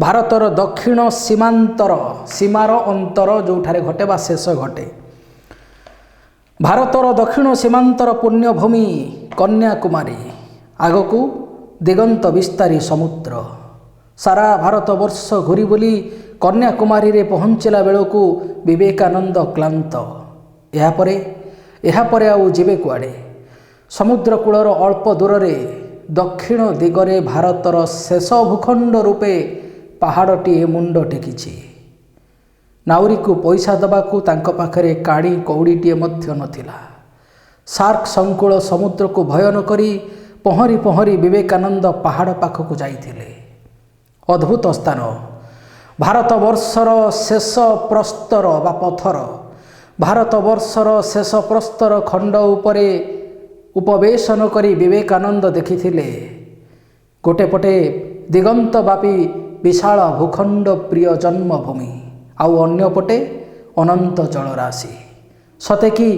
ଭାରତର ଦକ୍ଷିଣ ସୀମାର ଅନ୍ତର ଯେଉଁଠାରେ ଘଟେ ବା ଶେଷ ଘଟେ। ଭାରତର ଦକ୍ଷିଣ ସୀମାନ୍ତର ପୁଣ୍ୟଭୂମି କନ୍ୟାକୁମାରୀ, ଆଗକୁ ଦିଗନ୍ତ ବିସ୍ତାରୀ ସମୁଦ୍ର। ସାରା ଭାରତବର୍ଷ ଘୁରି ବୁଲି କନ୍ୟାକୁମାରୀରେ ପହଞ୍ଚିଲା ବେଳକୁ ବିବେକାନନ୍ଦ କ୍ଳାନ୍ତ। ଏହାପରେ ଆଉ ଯିବେ କୁଆଡ଼େ? ସମୁଦ୍ର କୂଳର ଅଳ୍ପ ଦୂରରେ ଦକ୍ଷିଣ ଦିଗରେ ଭାରତର ଶେଷ ଭୂଖଣ୍ଡ ରୂପେ ପାହାଡ଼ଟିଏ ମୁଣ୍ଡ ଟେକିଛି। ନାଉରୀକୁ ପଇସା ଦେବାକୁ ତାଙ୍କ ପାଖରେ କାଣି କଉଡ଼ିଟିଏ ମଧ୍ୟ ନଥିଲା। ସାର୍କ ସଂକୁଳ ସମୁଦ୍ରକୁ ଭୟ ନ କରି ପହଁରି ପହଁରି ବିବେକାନନ୍ଦ ପାହାଡ଼ ପାଖକୁ ଯାଇଥିଲେ। ଅଦ୍ଭୁତ ସ୍ଥାନ, ଭାରତବର୍ଷର ଶେଷ ପ୍ରସ୍ତର ବା ପଥର, ଭାରତବର୍ଷର ଶେଷ ପ୍ରସ୍ତର ଖଣ୍ଡ ଉପରେ ଉପବେଶନ କରି ବିବେକାନନ୍ଦ ଦେଖିଥିଲେ ଗୋଟେ ପଟେ ଦିଗନ୍ତବ୍ୟାପୀ ବିଶାଳ ଭୂଖଣ୍ଡ ପ୍ରିୟ ଜନ୍ମଭୂମି, ଆଉ ଅନ୍ୟପଟେ ଅନନ୍ତ ଜଳରାଶି। ସତେକି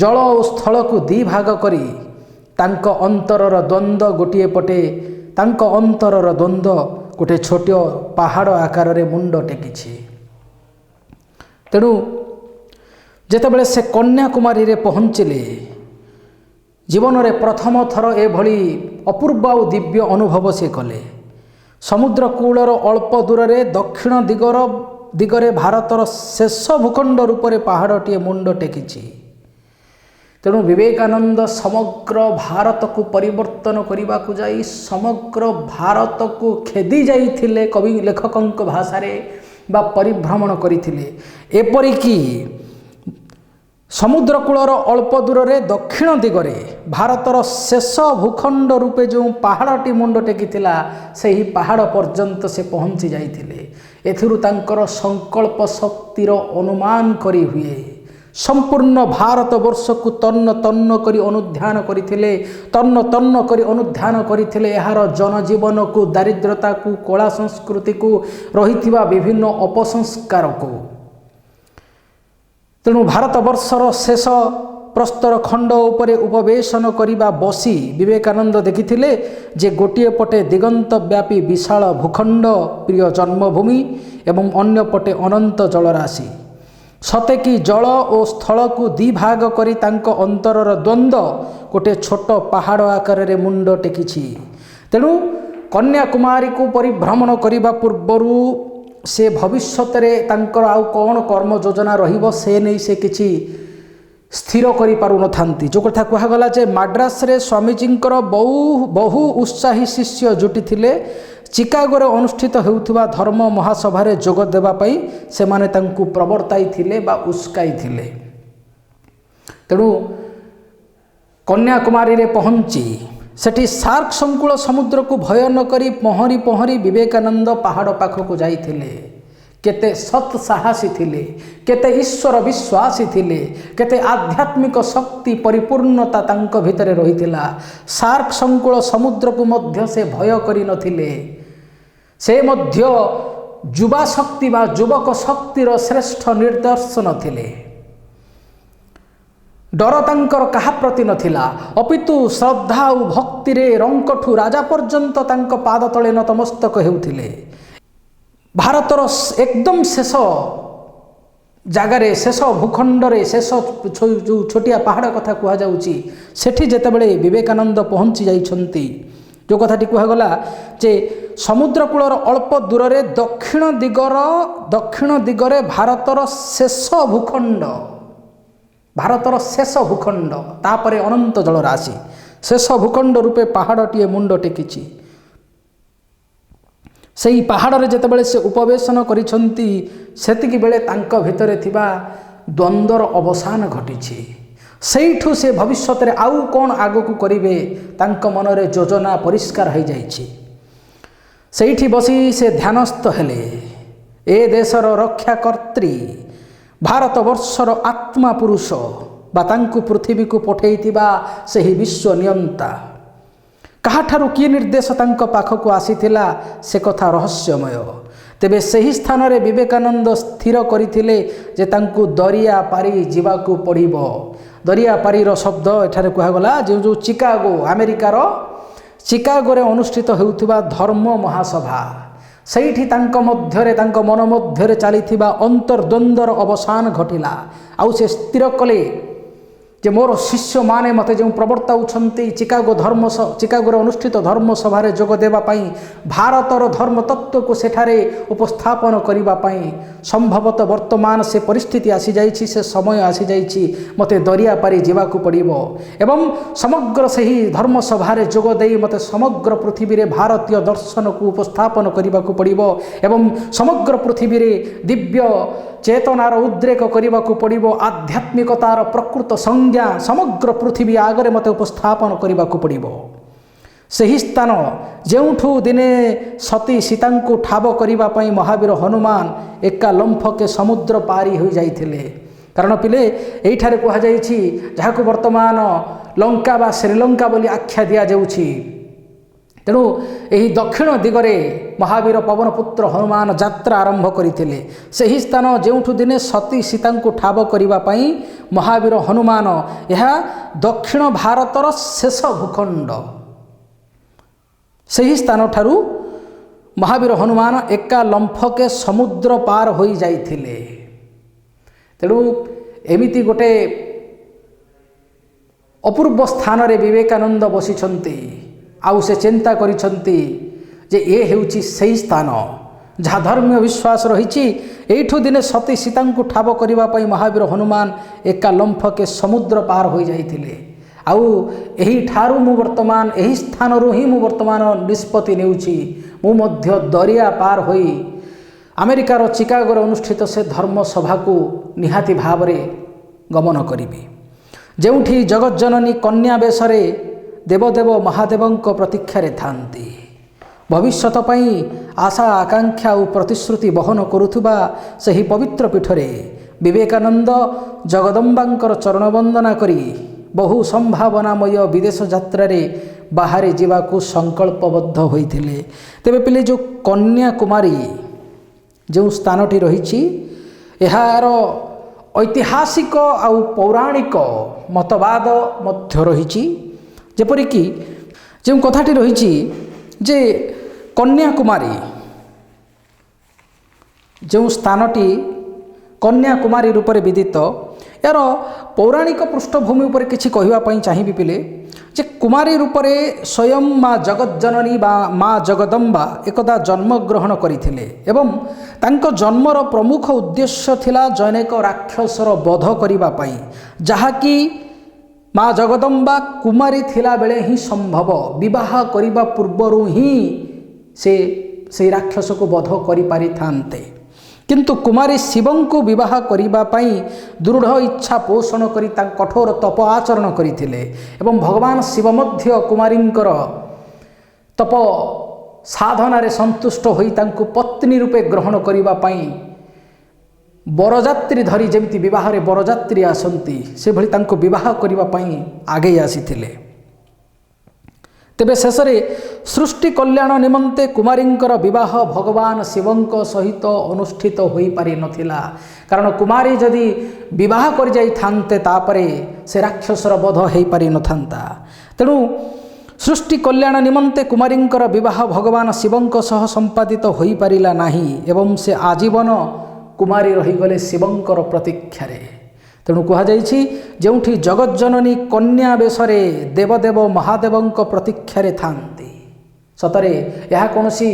ଜଳ ଓ ସ୍ଥଳକୁ ଦିଭାଗ କରି ତାଙ୍କ ଅନ୍ତରର ଦ୍ୱନ୍ଦ୍ୱ ଗୋଟେ ଛୋଟ ପାହାଡ଼ ଆକାରରେ ମୁଣ୍ଡ ଟେକିଛି। ତେଣୁ ଯେତେବେଳେ ସେ କନ୍ୟାକୁମାରୀରେ ପହଞ୍ଚିଲେ, ଜୀବନରେ ପ୍ରଥମ ଥର ଏଭଳି ଅପୂର୍ବ ଆଉ ଦିବ୍ୟ ଅନୁଭବ ସେ କଲେ। ସମୁଦ୍ର କୂଳର ଅଳ୍ପ ଦୂରରେ ଦକ୍ଷିଣ ଦିଗରେ ଭାରତର ଶେଷ ଭୂଖଣ୍ଡ ରୂପରେ ପାହାଡ଼ଟିଏ ମୁଣ୍ଡ ଟେକିଛି। ତେଣୁ ବିବେକାନନ୍ଦ ସମଗ୍ର ଭାରତକୁ ପରିବର୍ତ୍ତନ କରିବାକୁ ଯାଇ ସମଗ୍ର ଭାରତକୁ ଖେଦି ଯାଇଥିଲେ, କବି ଲେଖକଙ୍କ ଭାଷାରେ, ବା ପରିଭ୍ରମଣ କରିଥିଲେ। ଏପରିକି ସମୁଦ୍ର କୂଳର ଅଳ୍ପ ଦୂରରେ ଦକ୍ଷିଣ ଦିଗରେ ଭାରତର ଶେଷ ଭୂଖଣ୍ଡ ରୂପେ ଯେଉଁ ପାହାଡ଼ଟି ମୁଣ୍ଡ ଟେକିଥିଲା, ସେହି ପାହାଡ଼ ପର୍ଯ୍ୟନ୍ତ ସେ ପହଞ୍ଚି ଯାଇଥିଲେ। ଏଥିରୁ ତାଙ୍କର ସଂକଳ୍ପ ଶକ୍ତିର ଅନୁମାନ କରି ହୁଏ। ସମ୍ପୂର୍ଣ୍ଣ ଭାରତବର୍ଷକୁ ତନ୍ନ ତନ୍ନ କରି ଅନୁଧ୍ୟାନ କରିଥିଲେ ଏହାର ଜନଜୀବନକୁ, ଦାରିଦ୍ର୍ୟତାକୁ, କଳା ସଂସ୍କୃତିକୁ, ରହିଥିବା ବିଭିନ୍ନ ଅପସଂସ୍କାରକୁ। ତେଣୁ ଭାରତବର୍ଷର ଶେଷ ପ୍ରସ୍ତର ଖଣ୍ଡ ଉପରେ ଉପବେଶନ କରିବା ବସି ବିବେକାନନ୍ଦ ଦେଖିଥିଲେ ଯେ ଗୋଟିଏ ପଟେ ଦିଗନ୍ତ ବ୍ୟାପୀ ବିଶାଳ ଭୂଖଣ୍ଡ ପ୍ରିୟ ଜନ୍ମଭୂମି ଏବଂ ଅନ୍ୟପଟେ ଅନନ୍ତ ଜଳରାଶି। ସତେକି ଜଳ ଓ ସ୍ଥଳକୁ ଦିଭାଗ କରି ତାଙ୍କ ଅନ୍ତରର ଦ୍ୱନ୍ଦ୍ୱ ଗୋଟିଏ ଛୋଟ ପାହାଡ଼ ଆକାରରେ ମୁଣ୍ଡ ଟେକିଛି। ତେଣୁ କନ୍ୟାକୁମାରୀକୁ ପରିଭ୍ରମଣ କରିବା ପୂର୍ବରୁ ସେ ଭବିଷ୍ୟତରେ ତାଙ୍କର ଆଉ କ'ଣ କର୍ମ ଯୋଜନା ରହିବ ସେ ନେଇ ସେ କିଛି ସ୍ଥିର କରିପାରୁନଥାନ୍ତି। ଯେଉଁ କଥା କୁହାଗଲା ଯେ ମାଡ୍ରାସରେ ସ୍ୱାମୀଜୀଙ୍କର ବହୁ ଉତ୍ସାହୀ ଶିଷ୍ୟ ଜୁଟିଥିଲେ। ଚିକାଗୋରେ ଅନୁଷ୍ଠିତ ହେଉଥିବା ଧର୍ମ ମହାସଭାରେ ଯୋଗ ଦେବା ପାଇଁ ସେମାନେ ତାଙ୍କୁ ପ୍ରବର୍ତ୍ତାଇଥିଲେ ବା ଉସ୍କାଇଥିଲେ। ତେଣୁ कन्याकुमारी रे पहुँची सेठी सार्क संकुल समुद्र को भय न करी पहरी पहरी विवेकानंद पहाड़ पाखक जाइथिले। केते सत् साहसी थिले, केते ईश्वर विश्वासी थिले, केते आध्यात्मिक शक्ति परिपूर्णता तांक भितरे रहिथिला। सार्क संकुल समुद्र को मध्य से भय करि नथिले। से मध्य युवा शक्ति बा युवक शक्तिर श्रेष्ठ निर्दर्शन थिले। डर तांकर कहा प्रति नथिला, अपितु श्रद्धा और भक्ति रे रंकठू राजा पर्यंत तांक पाद तले नतमस्तक हेउथिले। भारतर एकदम शेष जगार शेष भूखंड शेष जो छोटिया पहाड़ कथा कह जाउची सेठी जेतेबेले विवेकानंद पहुँची जाइछंती जो कथाटी कहगला जे समुद्र कूलर अल्प दूर रे दक्षिण दिगरे भारतर शेष भूखंड तापरे अनंत जलराशि शेष भूखंड रूपे पहाड़टीए मुंड टेकिछि। सेही पहाड़ जेतेबेले से उपवेशन करिछंती सेतिकी बेले तांक भितरे थिबा द्वंद्वर अवसान घटिछि। सेठू से भविष्यत रे आउ कौन आगकू करिवे तांक मनरे योजना परिष्कार हो जाइछि। सेठी बसी से ध्यानस्थ हेले ए देशर रक्षाकर्त्री भारत वर्षर आत्मा पुरुष बा तांकु पृथ्वी को पठेइथिबा सेही विश्व नियंता काहाठारु किए निर्देश तांक पाखक आसीथिला से कथा रहस्यमय। तेबे सही स्थान रे विवेकानंद स्थिर करिथिले जे तांकु दरिया पारी जीवाकू पड़िबो। दरिया पारीर शब्द एठारे कहगला जो चिकागो अमेरिकार चिकागो रे अनुष्ठित हेउथिबा धर्म महासभा सेठी तांक मध्यरे तांक मन मध्यरे चलीथिबा अंतर्द्वंद्वर अवसान घटिला। आउ से स्थिर कले जे मोर शिष्य माने मते जो प्रवर्ताउछंती चिकागो अनुष्ठित धर्म सभा जोग देबा पाई भारतर धर्म तत्व को सेठारे उपस्थापन करिबा पाई संभवतः वर्तमान से परिस्थिति आसी जाइछि, से समय आसी जाइछि मते दरिया पारी जीवाकू पड़िबो एवं समग्र सही धर्म सभा जोग देई मते समग्र पृथ्वी रे भारतीय दर्शन को उपस्थापन करिबाकू पड़िबो एवं समग्र पृथ्वी रे दिव्य चेतनार उद्रेक करिबाकू पड़िबो। आध्यात्मिकतार प्रकृत संज्ञा समग्र पृथ्वी आगरे मते उपस्थापन करिबाकू पड़िबो। सही स्थान जेउठू दिने सती सीतांकु ठाब करिबा पई महावीर हनुमान एका लंफके समुद्र पारी हो जाइथिले। कारण पिले एठारे कहा जाइछि जहाकू वर्तमान लंका बा श्रीलंका बोली आख्या दिया जाउछि। तेणु यही दक्षिण दिगरे महावीर पवनपुत्र हनुमान यात्रा आरंभ करथिले। सही स्थान जेउठू दिने सती सीतांकु ठाब करिबा पई महावीर हनुमान यह दक्षिण भारतर शेष भूखंड सही स्थान ठारू महावीर हनुमान एका लंफके समुद्र पार हो जाइथिले। तेणु एमिति गोटे अपूर्व स्थान रे विवेकानंद बसिछंती। आउ से चिंता करिछंती जे ए हेउची सही स्थान जहाँ धर्म विश्वास रही। एठू दिने सती सीतांकु ठाब करिबा पई महावीर हनुमान एका लंफके समुद्र पार हो जाइथिले। आउ एही ठारू मु वर्तमान एही स्थान रु ही मु वर्तमान निष्पत्ति नेउची मु मध्य दरिया पार होई अमेरिकार चिकागोर अनुष्ठित से धर्म सभा को निहाती भाव रे गमन करिबी। जेउठी जगज्जननी कन्या बेशरे देवदेव महादेवंक प्रतीक्षा रे थांती। भविष्यत पई आशा आकांक्षा और प्रतिश्रुति बहन करुथुबा सही पवित्र पीठरे विवेकानंद जगदम्बांकर चरण वंदना करी बहु संभावनामय विदेश यात्रा रे बाहरी जीवाकू संकल्पबद्ध होइथिले। तेबे पिले जो कन्याकुमारी जो स्थानटी रही यार ऐतिहासिक आउ पौराणिक मतवाद मध्य रही। जेपरिकी जो कथाटी रही जे कन्याकुमारी जो स्थानटी कन्याकुमारी रूप से विदित यार पौराणिक पृष्ठभूमि उपर किछि कहिबा चाहिए पिले जे कुमारी रूप से स्वयं माँ जगज्जननी बा माँ जगदम्बा एकदा जन्म ग्रहण करथिले एवं तांको जन्मर प्रमुख उद्देश्य थिला जनेक राक्षसर वध करिबा पई जहाँकि माँ जगदम्बा कुमारी थिला बेले ही संभव विवाह करिबा पूर्वरु ही से राक्षस को वध करि पारि थांते। किंतु कुमारी शिवं को विवाह करिबा पई दृढ़ इच्छा पोषण करी कठोर तप आचरण करथिले एवं भगवान शिव मध्य कुमारींकर तप साधन संतुष्ट होई तांको पत्नी रूपे ग्रहण करिबा पई बरजात्री धरी जेमती विवाह रे बरजात्री आसंती से भली तांको विवाह करिबा पई आगे आसीथिले। तेबे शेषरे सृष्टि कल्याण निमंते कुमारींकर विवाह भगवान शिवंक सहित अनुष्ठित होई पारि नथिला, कारण कुमारी जदि विवाह कर जाई थांते तापरे से राक्षसर वध हेई पारि नथांता। तेणु सृष्टि कल्याण निमंते कुमारींकर विवाह भगवान शिवंक सह संपादित होई पारिला नाही एवं से आजीवन कुमारी रहीगले शिवंकर प्रतीक्षारे। तेणु कहुछि जोठी जगज्जननी कन्या बेशरे देवदेव महादेवंक प्रतीक्षारे थांती सतरे यह कौनसी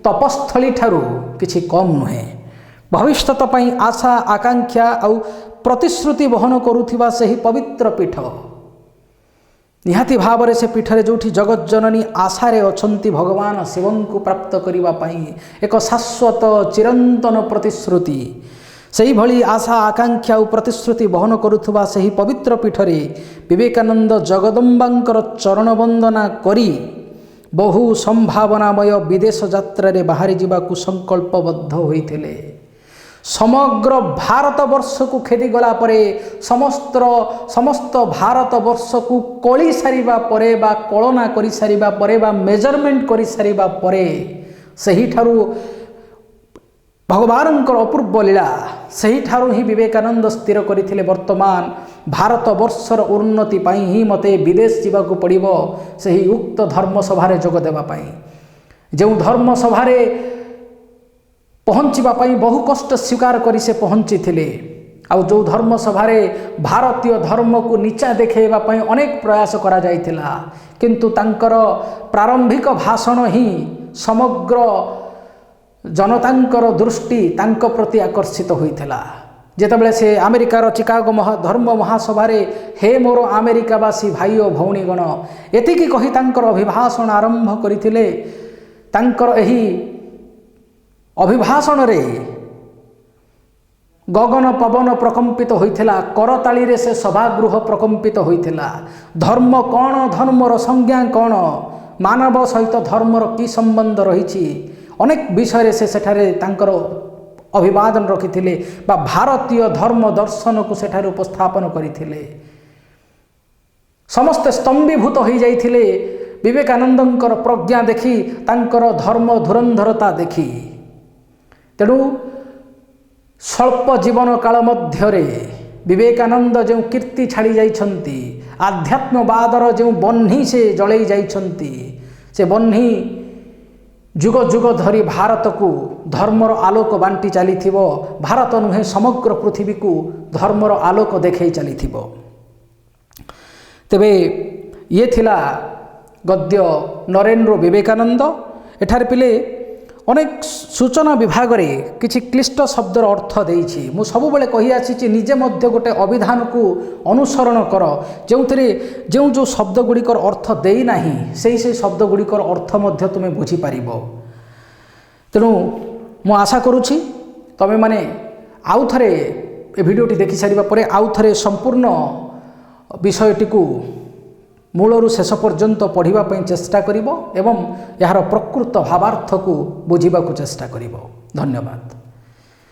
तपस्थली ठारू किछि कम नुहे। भविष्यत पई आशा आकांक्षा आउ प्रतिश्रुति बहन करुथिबा सही पवित्र पीठ निहाती भाव से पीठरे जोठी जगज्जननी आशारे अछंती भगवान शिवं को प्राप्त करिबा पई एक शाश्वत चिरंतन प्रतिश्रुति सही भली आशा आकांक्षा और प्रतिश्रुति बहन करुथुबा सही पवित्र पीठरे विवेकानंद जगदम्बांकर चरण वंदना करी बहु संभावनामय विदेश यात्रा बाहरी जावाकू संकल्पबद्ध होइथिले। समग्र भारत वर्ष को खेदी गला परे समस्त भारत वर्ष को कली सारिबा परे बा कलना करि सारिबा परे बा मेजरमेंट करि सारिबा परे सही ठारू भगवानंकर अपूर्व लीला सही ठारू ही विवेकानंद स्थिर करथिले वर्तमान भारत वर्षर उन्नति पाई ही मते विदेश जावाकू पड़िबो सही उक्त धर्म सभारे जोग देबा पाई। जो धर्म सभारे पहुँचवा बहु कष्ट स्वीकार करी से पहुँची थिले आ जो धर्म सभारे भारतीय धर्म को नीचा देखेबा पई अनेक प्रयास करा जाइथिला किंतु तांकर प्रारंभिक भाषण ही समग्र जनतांकर दृष्टि तांक प्रति आकर्षित होइथिला। जेतेबेले से अमेरिकार चिकागो धर्म महासभारे हे मोर अमेरिकावासी भाई और भौणीगण एतिकी कही तांकर अभिभाषण आरंभ करथिले। तांकर एही अभिभाषण रे गगन पवन प्रकंपित होइथिला, करताली रे से सभागृह प्रकंपित होइथिला। धर्म कौन, धर्मर संज्ञा कौन, मानव सहित धर्मर की संबंध रही अनेक विषय से सेठारे तांकर अभिवादन रखिथिले बा भारतीय धर्म दर्शन को सेठारे उपस्थापन करिथिले। समस्त स्तंभीभूत हो जाइथिले विवेकानंदंकर प्रज्ञा देखी तांकर धर्म धुरंधरता देखी। तेणु स्वल्प जीवन काल मध्यरे विवेकानंद जो कीर्ति छाड़ी जाइछंती, आध्यात्मवादर जो बन्ही से जलई जाइछंती, से बन्ही जुग जुग धरी भारत को धर्मर आलोक बांटी चली भारत नुहे समग्र पृथ्वी को धर्मर आलोक देखई चली। तेबे ये थिला गद्य नरेंद्र विवेकानंद। एठार पिले अनेक सूचना विभाग रे किछि क्लिष्ट शब्दर अर्थ देइछि। मु सबु बेले कहि आछि निजे मध्य गोटे अभिधान को अनुसरण कर जो शब्द गुड़िकर अर्थ देई नाही से शब्द गुड़िकर अर्थ मध्य तुमे बुझी पारिबो। तेणु मु आशा करुछि तमे माने आउ थरे ए भिडियोटी देखि सारिबा परे आउ थरे संपूर्ण विषयटी को मूलरू शेष पर्यंत पढ़िबा पई चेष्टा करिबो एवं यार प्रकृत भावार्थ को बुझिबा को चेष्टा करिबो। धन्यवाद।